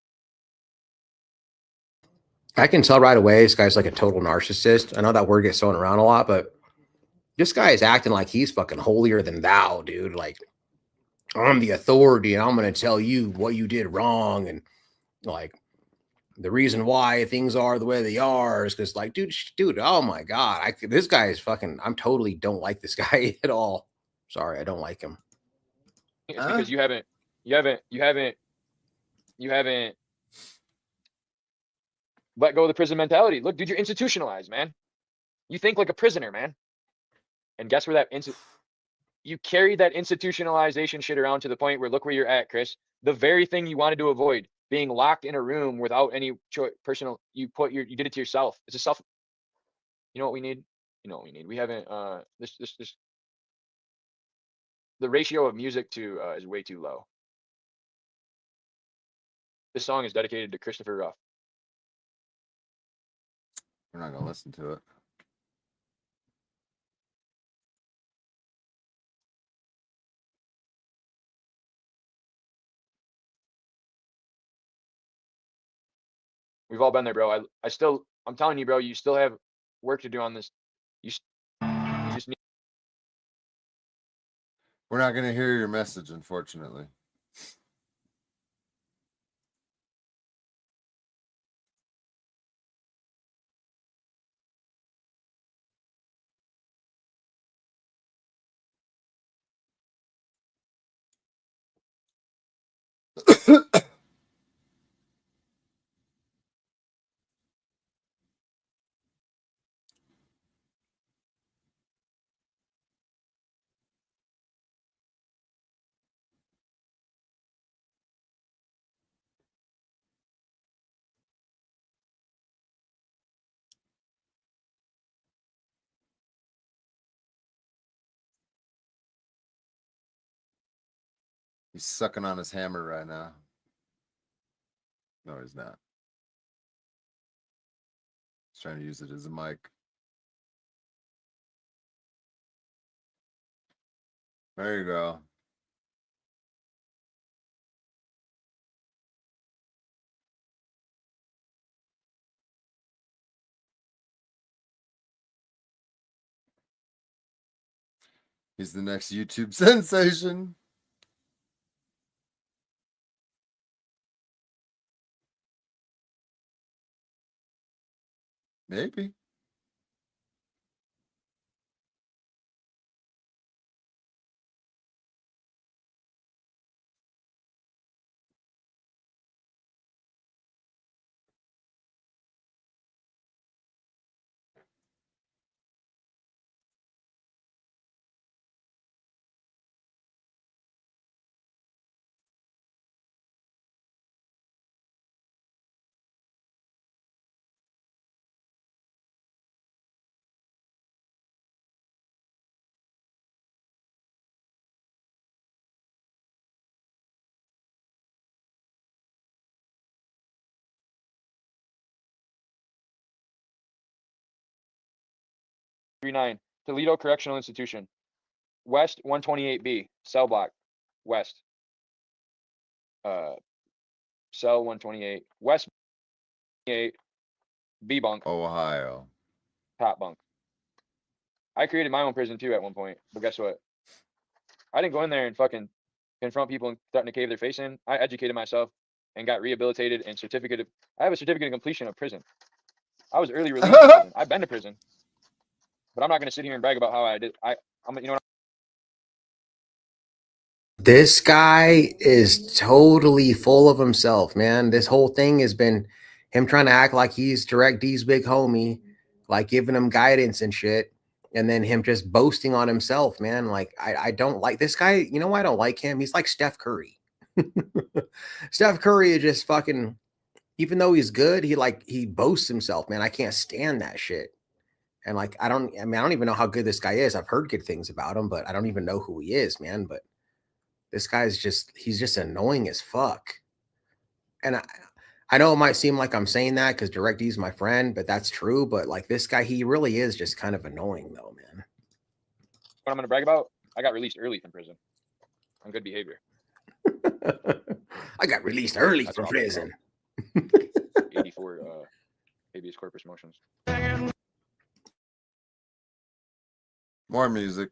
I can tell right away this guy's like a total narcissist. I know that word gets thrown around a lot, but this guy is acting like he's fucking holier than thou, dude. Like, I'm the authority and I'm going to tell you what you did wrong. And like, the reason why things are the way they are is because, like, dude, oh my God. This guy is fucking, I'm totally don't like this guy at all. Sorry, I don't like him. It's because you haven't You haven't let go of the prison mentality. Look, dude, you're institutionalized, man. You think like a prisoner, man. And guess where you carry that institutionalization shit around to the point where look where you're at, Chris. The very thing you wanted to avoid, being locked in a room without any personal, you did it to yourself. It's a self. You know what we need? You know what we need? We haven't this the ratio of music to is way too low. This song is dedicated to Christopher Ruff. We're not gonna listen to it. We've all been there, bro. I'm telling you, bro, you still have work to do on this. You just need. We're not gonna hear your message, unfortunately. He's sucking on his hammer right now. No, he's not. He's trying to use it as a mic. There you go. He's the next YouTube sensation. Maybe. Toledo Correctional Institution, West 128B, cell block, West. Cell 128, West 128, B bunk, Ohio. top bunk. I created my own prison too at one point, but guess what? I didn't go in there and fucking confront people and threaten to cave their face in. I educated myself and got rehabilitated and I have a certificate of completion of prison. I was early released from prison. I've been to prison, but I'm not going to sit here and brag about how I did. I'm, you know what? This guy is totally full of himself, man. This whole thing has been him trying to act like he's Direct D's big homie, like giving him guidance and shit. And then him just boasting on himself, man. Like, I don't like this guy. You know why I don't like him? He's like Steph Curry. Steph Curry is just fucking, even though he's good, he boasts himself, man. I can't stand that shit. And like, I don't even know how good this guy is. I've heard good things about him, but I don't even know who he is, man. But this guy's he's just annoying as fuck. And I know it might seem like I'm saying that because Direct D's my friend, but that's true. But like this guy, he really is just kind of annoying though, man. What I'm going to brag about, I got released early from prison on good behavior. I got released early from prison. 84 habeas corpus motions. More music.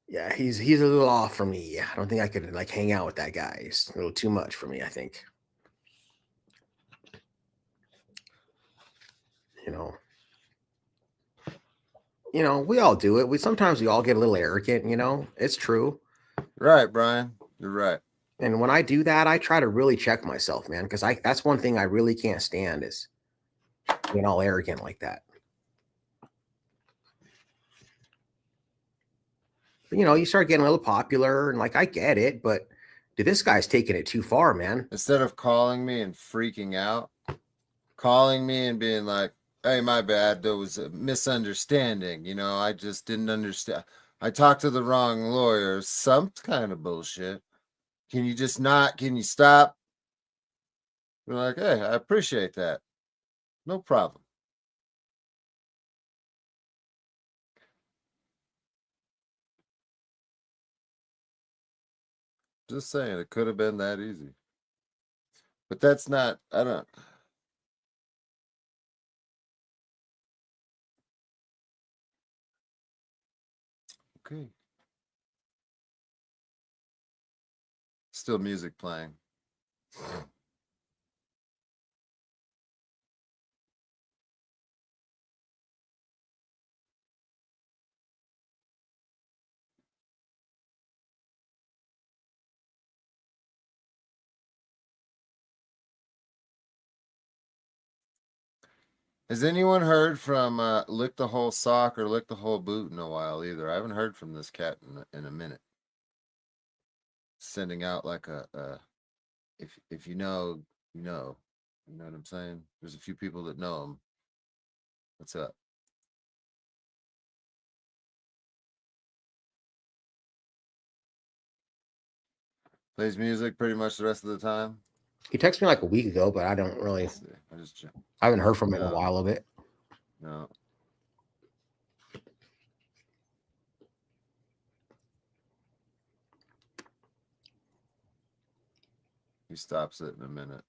Yeah, he's a little off for me. I don't think I could like hang out with that guy. It's a little too much for me, I think. You know. you know, we all do it. Sometimes we all get a little arrogant, you know, it's true. Right, Brian. You're right. And when I do that, I try to really check myself, man, because that's one thing I really can't stand is being all arrogant like that. But, you know, you start getting a little popular and like I get it, but dude, this guy's taking it too far, man. Instead of calling me and freaking out, calling me and being like, hey, my bad, there was a misunderstanding. You know, I just didn't understand. I talked to the wrong lawyer. Some kind of bullshit. Can you just not? Can you stop? We're like, hey, I appreciate that. No problem. Just saying, it could have been that easy. But that's not, I don't. Okay. Still music playing. Has anyone heard from Lick the Whole Sock or Lick the Whole Boot in a while either? I haven't heard from this cat in a minute. Sending out like if you know, you know. You know what I'm saying? There's a few people that know him. What's up? Plays music pretty much the rest of the time. He texted me like a week ago, but I don't really. I haven't heard from him in a while of it. No. He stops it in a minute.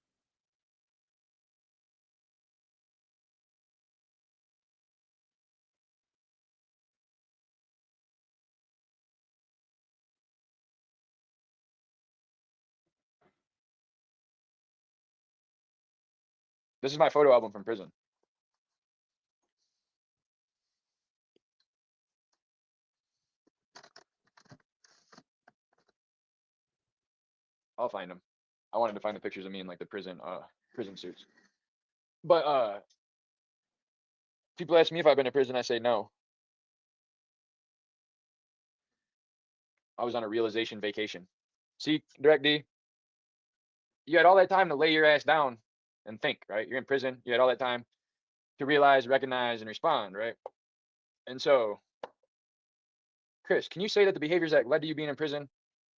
This is my photo album from prison. I'll find them. I wanted to find the pictures of me in like the prison suits. But people ask me if I've been in prison, I say no. I was on a realization vacation. See, Direct D, you had all that time to lay your ass down and think, right? You're in prison. You had all that time to realize, recognize, and respond, right? And so, Chris, can you say that the behaviors that led to you being in prison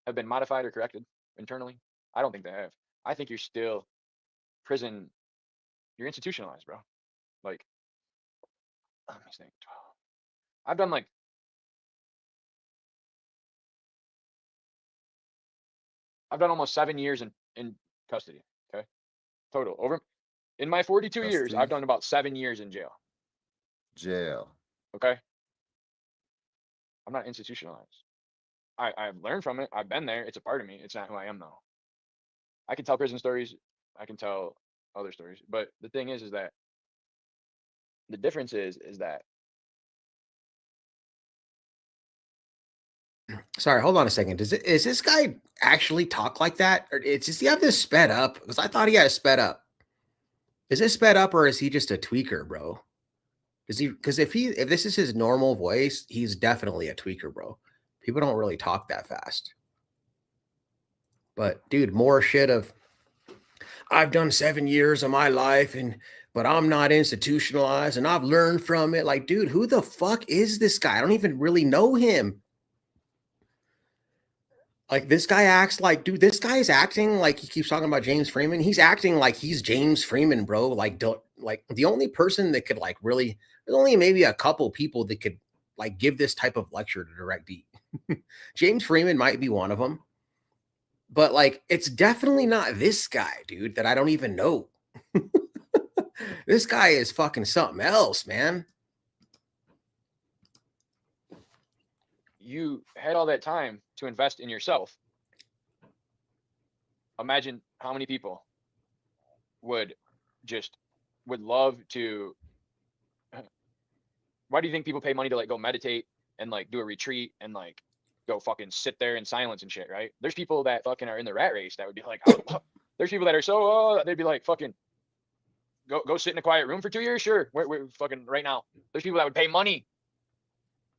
have been modified or corrected internally? I don't think they have. I think you're still prison. You're institutionalized, bro. Like, let me think. I've done like almost 7 years in custody. Okay, total over in my 42 years. Custody. I've done about 7 years in jail. Okay, I'm not institutionalized. I've learned from it. I've been there. It's a part of me. It's not who I am though. I can tell prison stories. I can tell other stories. But the thing is that the difference is that. Sorry, hold on a second. Is this guy actually talk like that? Or does he have this sped up? Because I thought he had it sped up. Is this sped up or is he just a tweaker, bro? Is he? Because if this is his normal voice, he's definitely a tweaker, bro. People don't really talk that fast. But dude, more shit of I've done 7 years of my life but I'm not institutionalized and I've learned from it. Like, dude, who the fuck is this guy? I don't even really know him. Like, this guy acts like, dude, this guy is acting like he keeps talking about James Freeman. He's acting like he's James Freeman, bro. Like the only person that could like really, there's only maybe a couple people that could like give this type of lecture to Direct D. James Freeman might be one of them. But like, it's definitely not this guy, dude, that I don't even know. This guy is fucking something else, man. You had all that time to invest in yourself. Imagine how many people would love to. Why Why do you think people pay money to like go meditate and like do a retreat and like go fucking sit there in silence and shit, right? There's people that fucking are in the rat race that would be like, oh, there's people that are so, they'd be like, fucking go sit in a quiet room for 2 years. Sure. We're fucking right now. There's people that would pay money.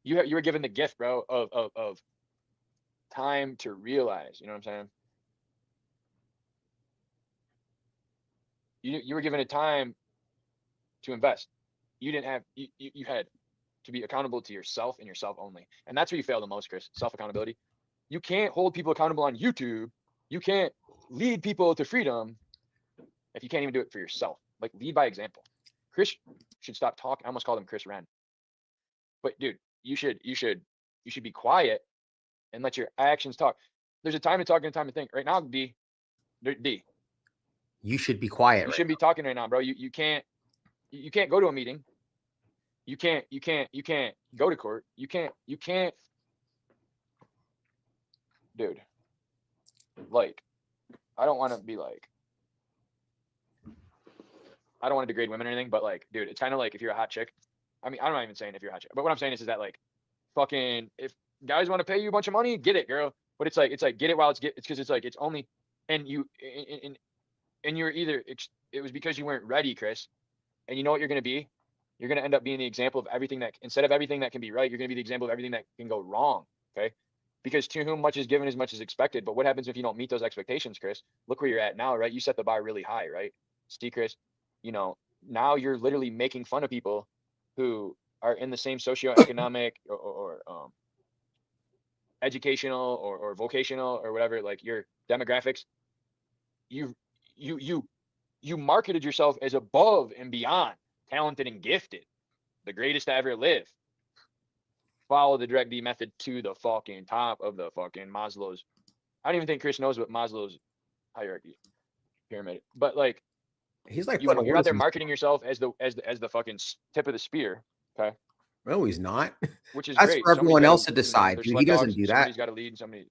You were given the gift, bro, of time to realize, you know what I'm saying? You were given a time to invest. You didn't have, you had to be accountable to yourself and yourself only. And that's where you fail the most, Chris, self-accountability. You can't hold people accountable on YouTube. You can't lead people to freedom if you can't even do it for yourself. Like, lead by example. Chris should stop talking. I almost called him Chris Wren. But dude, you should be quiet and let your actions talk. There's a time to talk and a time to think. Right now, D, You should be quiet. you Right shouldn't be talking right now, bro. You can't go to a meeting. You can't go to court. You can't, dude. Like, I don't want to be like, I don't want to degrade women or anything, but like, dude, it's kind of like if you're a hot chick. I mean, I'm not even saying if you're a hot chick, but what I'm saying is that like, fucking, if guys want to pay you a bunch of money, get it, girl. But it's like get it while it's because it's like it's only, and you're either it was because you weren't ready, Chris. And you know what you're gonna be? You're gonna end up being the example of everything that, instead of everything that can be right, you're gonna be the example of everything that can go wrong. Okay. Because to whom much is given, as much is expected. But what happens if you don't meet those expectations, Chris? Look where you're at now, right? You set the bar really high, right? See, Chris, you know, now you're literally making fun of people who are in the same socioeconomic or educational or vocational or whatever, like your demographics. You marketed yourself as above and beyond talented and gifted, the greatest to ever live. Follow the direct D method to the fucking top of the fucking Maslow's. I don't even think Chris knows what Maslow's hierarchy pyramid, but like, He's like, you're out there marketing yourself as the fucking tip of the spear. Okay. No, he's not. Which is That's great. for everyone Somebody's else gotta, to decide. there's Dude, sweat he doesn't dogs, do Somebody's that. got to lead and somebody,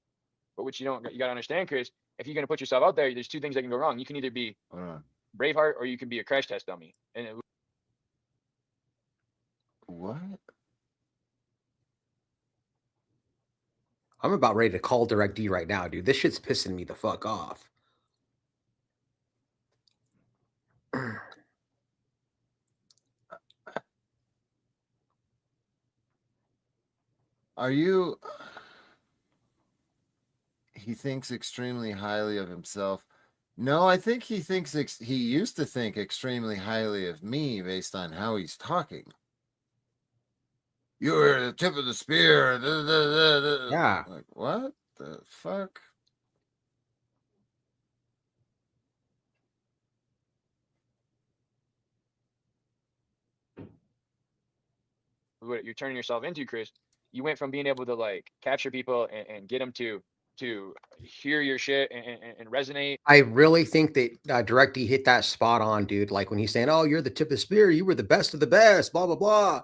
but what you got to understand, Chris, if you're going to put yourself out there, there's two things that can go wrong. You can either be Braveheart or you can be a crash test dummy. And What? I'm about ready to call Direct D right now, dude. This shit's pissing me the fuck off. Are you? He thinks extremely highly of himself. No, I think he thinks he used to think extremely highly of me based on how he's talking. You were the tip of the spear. Yeah. Like, what the fuck? what you're turning yourself into, Chris, you went from being able to like capture people and get them to hear your shit and resonate. I really think that Direct D hit that spot on, dude. Like when he's saying, "Oh, you're the tip of the spear. You were the best of the best." Blah blah blah.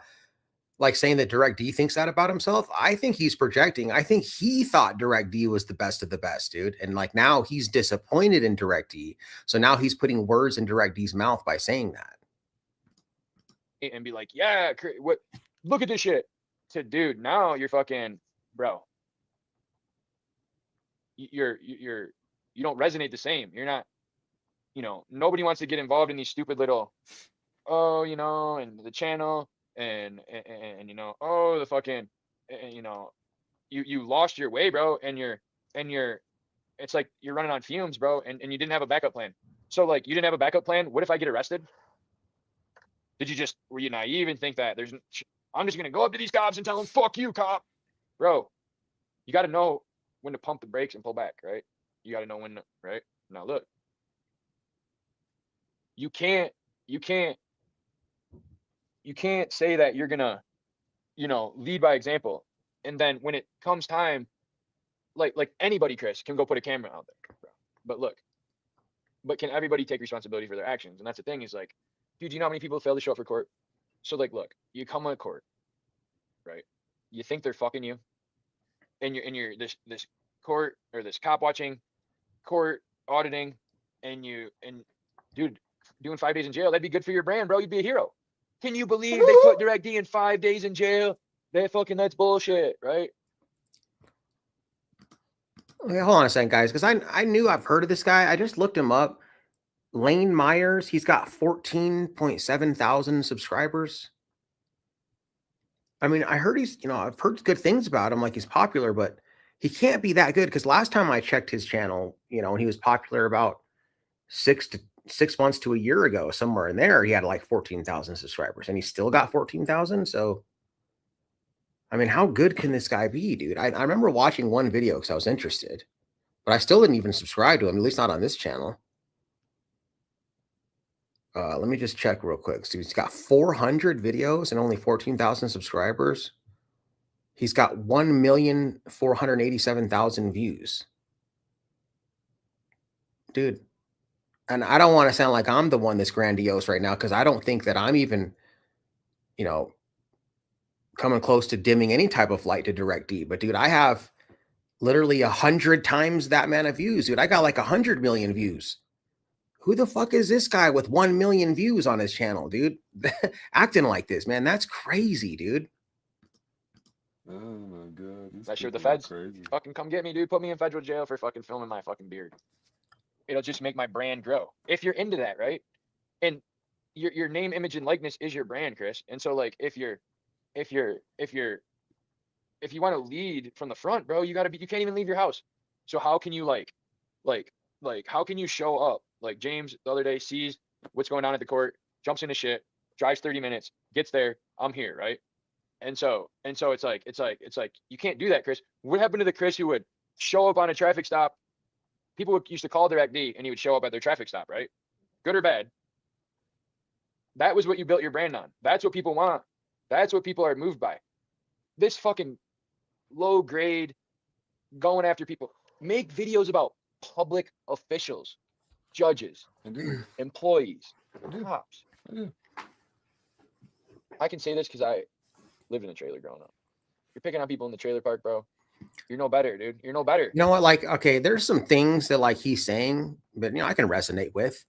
Like saying that Direct D thinks that about himself. I think he's projecting. I think he thought Direct D was the best of the best, dude. And like now he's disappointed in Direct D. So now he's putting words in Direct D's mouth by saying that. And be like, yeah, what? Look at this shit. To dude, now you're fucking, bro. You don't resonate the same. You're not, nobody wants to get involved in these stupid little, and the channel and oh, the fucking, you lost your way, bro. And it's like you're running on fumes, bro. And you didn't have a backup plan. So like, you didn't have a backup plan. What if I get arrested? Were you naive and think that I'm just going to go up to these cops and tell them, fuck you, cop, bro? You got to know when to pump the brakes and pull back, right? You got to know when to, right? Now look, you can't say that you're gonna, lead by example. And then when it comes time, like anybody, Chris, can go put a camera out there, bro. But can everybody take responsibility for their actions? And that's the thing is like, dude, you know how many people fail to show up for court? So like, look, you come to court, right? You think they're fucking you, and you're this court or this cop watching, court auditing, and dude, doing 5 days in jail, that'd be good for your brand, bro. You'd be a hero. Can you believe they put Direct D in 5 days in jail? That's bullshit, right? Okay, hold on a second, guys, because I knew I've heard of this guy. I just looked him up. Lane Myers, he's got 14.7 thousand subscribers. I mean, I heard I've heard good things about him, like he's popular, but he can't be that good because last time I checked his channel, when he was popular about 6 months to a year ago, somewhere in there, he had like 14,000 subscribers and he still got 14,000. So, I mean, how good can this guy be, dude? I remember watching one video because I was interested, but I still didn't even subscribe to him, at least not on this channel. Let me just check real quick. So he's got 400 videos and only 14,000 subscribers. He's got 1,487,000 views. Dude, and I don't want to sound like I'm the one that's grandiose right now because I don't think that I'm even, coming close to dimming any type of light to Direct D. But dude, I have literally 100 times that amount of views. Dude, I got like 100 million views. Who the fuck is this guy with 1 million views on his channel, dude? Acting like this, man. That's crazy, dude. Oh my god. That sure the people are feds crazy. fucking come get me, dude. Put me in federal jail for fucking filming my fucking beard. It'll just make my brand grow. If you're into that, right? And your name, image, and likeness is your brand, Chris. And so like if you want to lead from the front, bro, you can't even leave your house. So how can you how can you show up? Like James the other day sees what's going on at the court, jumps into shit, drives 30 minutes, gets there, I'm here, right? And so it's like you can't do that, Chris. What happened to the Chris who would show up on a traffic stop? People used to call Direct D and he would show up at their traffic stop, right? Good or bad. That was what you built your brand on. That's what people want. That's what people are moved by. This fucking low grade going after people. Make videos about public officials, judges, I do. employees, I do. cops. I do. I can say this because I lived in a trailer growing up. You're picking on people in the trailer park, bro. You're no better, dude. You're no better. You know what? Like, okay, there's some things that like he's saying, but I can resonate with.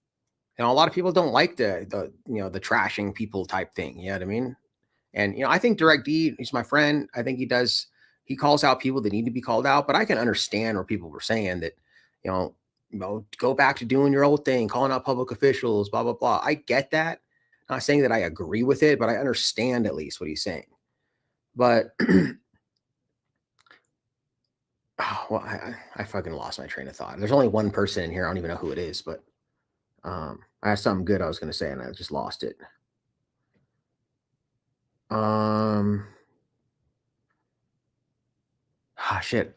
A lot of people don't like the the trashing people type thing. You know what I mean? And I think Direct D, he's my friend. I think he calls out people that need to be called out. But I can understand where people were saying that, go back to doing your old thing, calling out public officials, blah blah blah. I get that. I'm not saying that I agree with it, but I understand at least what he's saying. But I fucking lost my train of thought. There's only one person in here. I don't even know who it is, but I had something good I was going to say and I just lost it. Shit.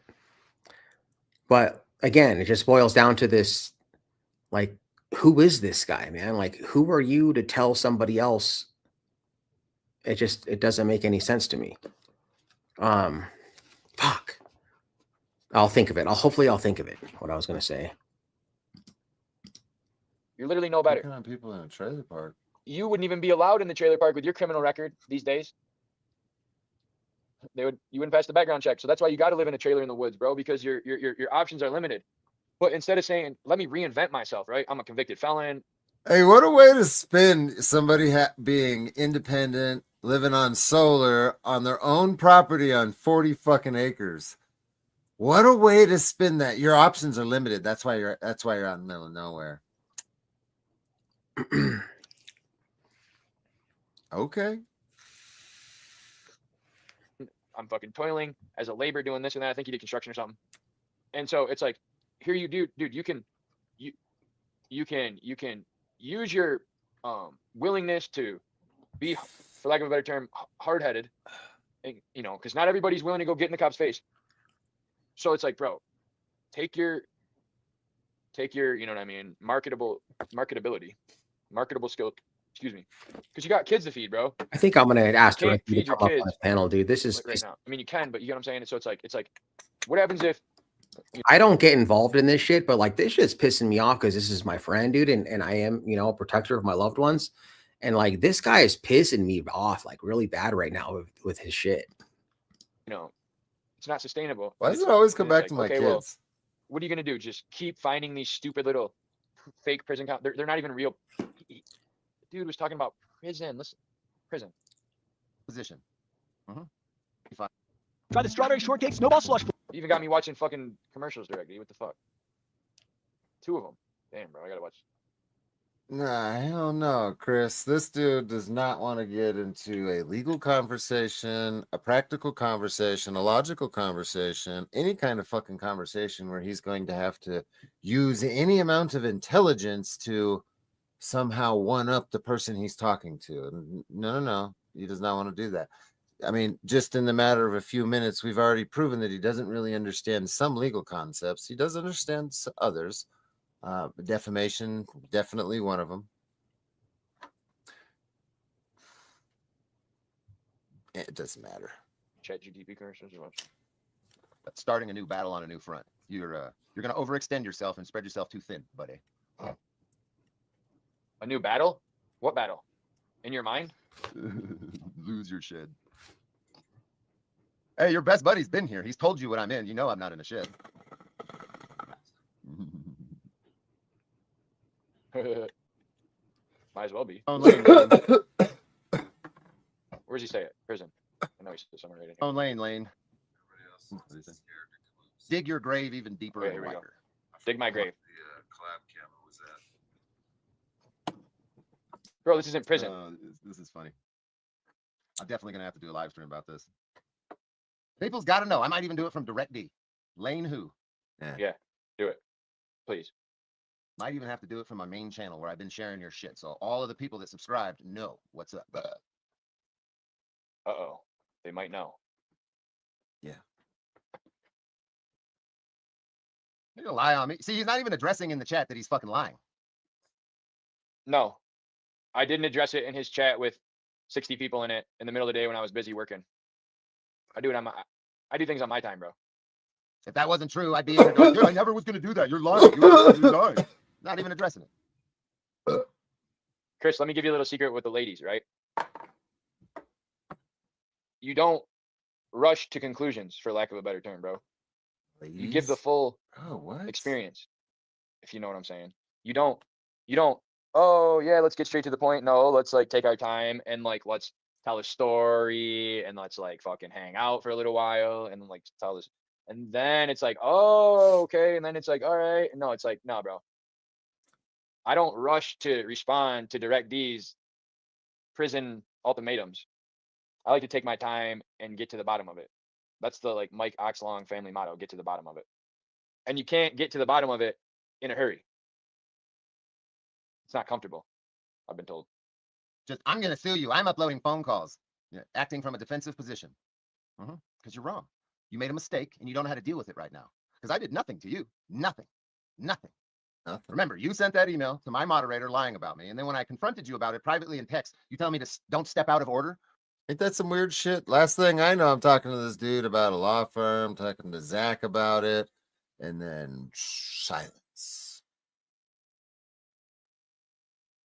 But again, it just boils down to this, like, who is this guy, man? Like, who are you to tell somebody else? It doesn't make any sense to me. Fuck. I'll think of it. Hopefully I'll think of it. What I was going to say. You're literally no better. Picking on people in a trailer park. You wouldn't even be allowed in the trailer park with your criminal record these days. You wouldn't pass the background check. So that's why you got to live in a trailer in the woods, bro, because your options are limited. But instead of saying, let me reinvent myself, right? I'm a convicted felon. Hey, what a way to spin somebody being independent, living on solar on their own property on 40 fucking acres. What a way to spin that. Your options are limited. That's why you're out in the middle of nowhere. Okay. I'm fucking toiling as a labor doing this and that. I think you did construction or something. And so it's like, here you do, dude, you can use your willingness to be, for lack of a better term, hard-headed, because not everybody's willing to go get in the cop's face. So it's like, bro, take your, you know what I mean, marketable skill, excuse me, because you got kids to feed, bro. I think I'm going to ask You can't Direct D to feed your come up on kids this panel, dude. This is like right now. I mean, you can, but you get what I'm saying? So it's like, what happens if, I don't get involved in this shit, but like this shit's pissing me off because this is my friend, dude, and I am, a protector of my loved ones. And like this guy is pissing me off like really bad right now with his shit. it's not sustainable. Why does it always come back to my okay, kids? well, what are you gonna do? Just keep finding these stupid little fake prison They're not even real. Dude was talking about prison. Listen, Prison. Position. Try the strawberry shortcake snowball slush. You even got me watching fucking commercials directly. What the fuck? 2 of them. Damn, bro. I gotta watch. Nah, hell no, Chris. This dude does not want to get into a legal conversation, a practical conversation, a logical conversation, any kind of fucking conversation where he's going to have to use any amount of intelligence to somehow one up the person he's talking to. No. He does not want to do that. I mean, just in the matter of a few minutes, we've already proven that he doesn't really understand some legal concepts. He does understand others. Defamation, definitely one of them. It doesn't matter. ChatGPT commercials or what? Starting a new battle on a new front. You're gonna overextend yourself and spread yourself too thin, buddy. A new battle? What battle? In your mind? Lose your shit. Hey, your best buddy's been here. He's told you what I'm in. You know I'm not in a shed. Might as well be. Own lane, Lane. Where's he say it? Prison. I know he's somewhere right in here. Own lane, Lane. Dig your grave even deeper Wait, and here we go. wider. Dig my grave. Bro, this isn't prison. This is funny. I'm definitely gonna have to do a live stream about this. People's got to know. I might even do it from DirectD. Lane who? Yeah, do it. Please. Might even have to do it from my main channel where I've been sharing your shit. So all of the people that subscribed know what's up. Uh-oh. They might know. You're gonna lie on me. See, he's not even addressing in the chat that he's fucking lying. No. I didn't address it in his chat with 60 people in it in the middle of the day when I was busy working. I do things on my time, bro. If that wasn't true, I'd be in here going, dude, I never was gonna do that. You're lying. You're lying. Not even addressing it. Chris, let me give you a little secret with the ladies, right? You don't rush to conclusions, for lack of a better term, bro. You give the full experience, if you know what I'm saying. You don't, oh yeah, let's get straight to the point. No, let's like take our time and like let's tell a story and let's like fucking hang out for a little while and then like tell this. And then it's like, oh, okay. And then it's like, all right. No, it's like, no, bro. I don't rush to respond to DirectD's prison ultimatums. I like to take my time and get to the bottom of it. That's the like Mike Oxlong family motto, get to the bottom of it. And you can't get to the bottom of it in a hurry. It's not comfortable, I've been told. Just, I'm going to sue you. I'm uploading phone calls. Acting from a defensive position. Because you're wrong. You made a mistake and you don't know how to deal with it right now. Because I did nothing to you. Nothing. Remember, you sent that email to my moderator lying about me. And then when I confronted you about it privately in text, you tell me to don't step out of order. Ain't that some weird shit? Last thing I know, I'm talking to this dude about a law firm, talking to Zach about it, and then silence.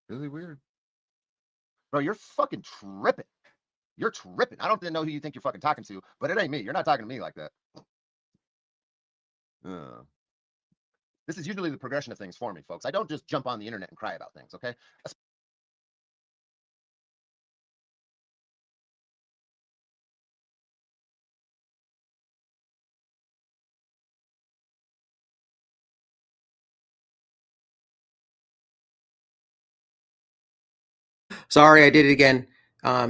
Really weird. Bro, you're fucking tripping. You're tripping. I don't know who you think you're fucking talking to, but it ain't me. You're not talking to me like that. This is usually the progression of things for me, folks. I don't just jump on the internet and cry about things, okay? Sorry, I did it again.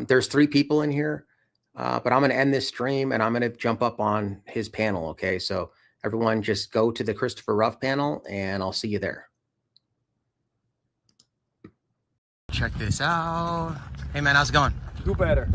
There's 3 people in here, but I'm going to end this stream and I'm going to jump up on his panel. Okay, so everyone just go to the Christopher Ruff panel and I'll see you there. Check this out. Hey man, how's it going? Do better.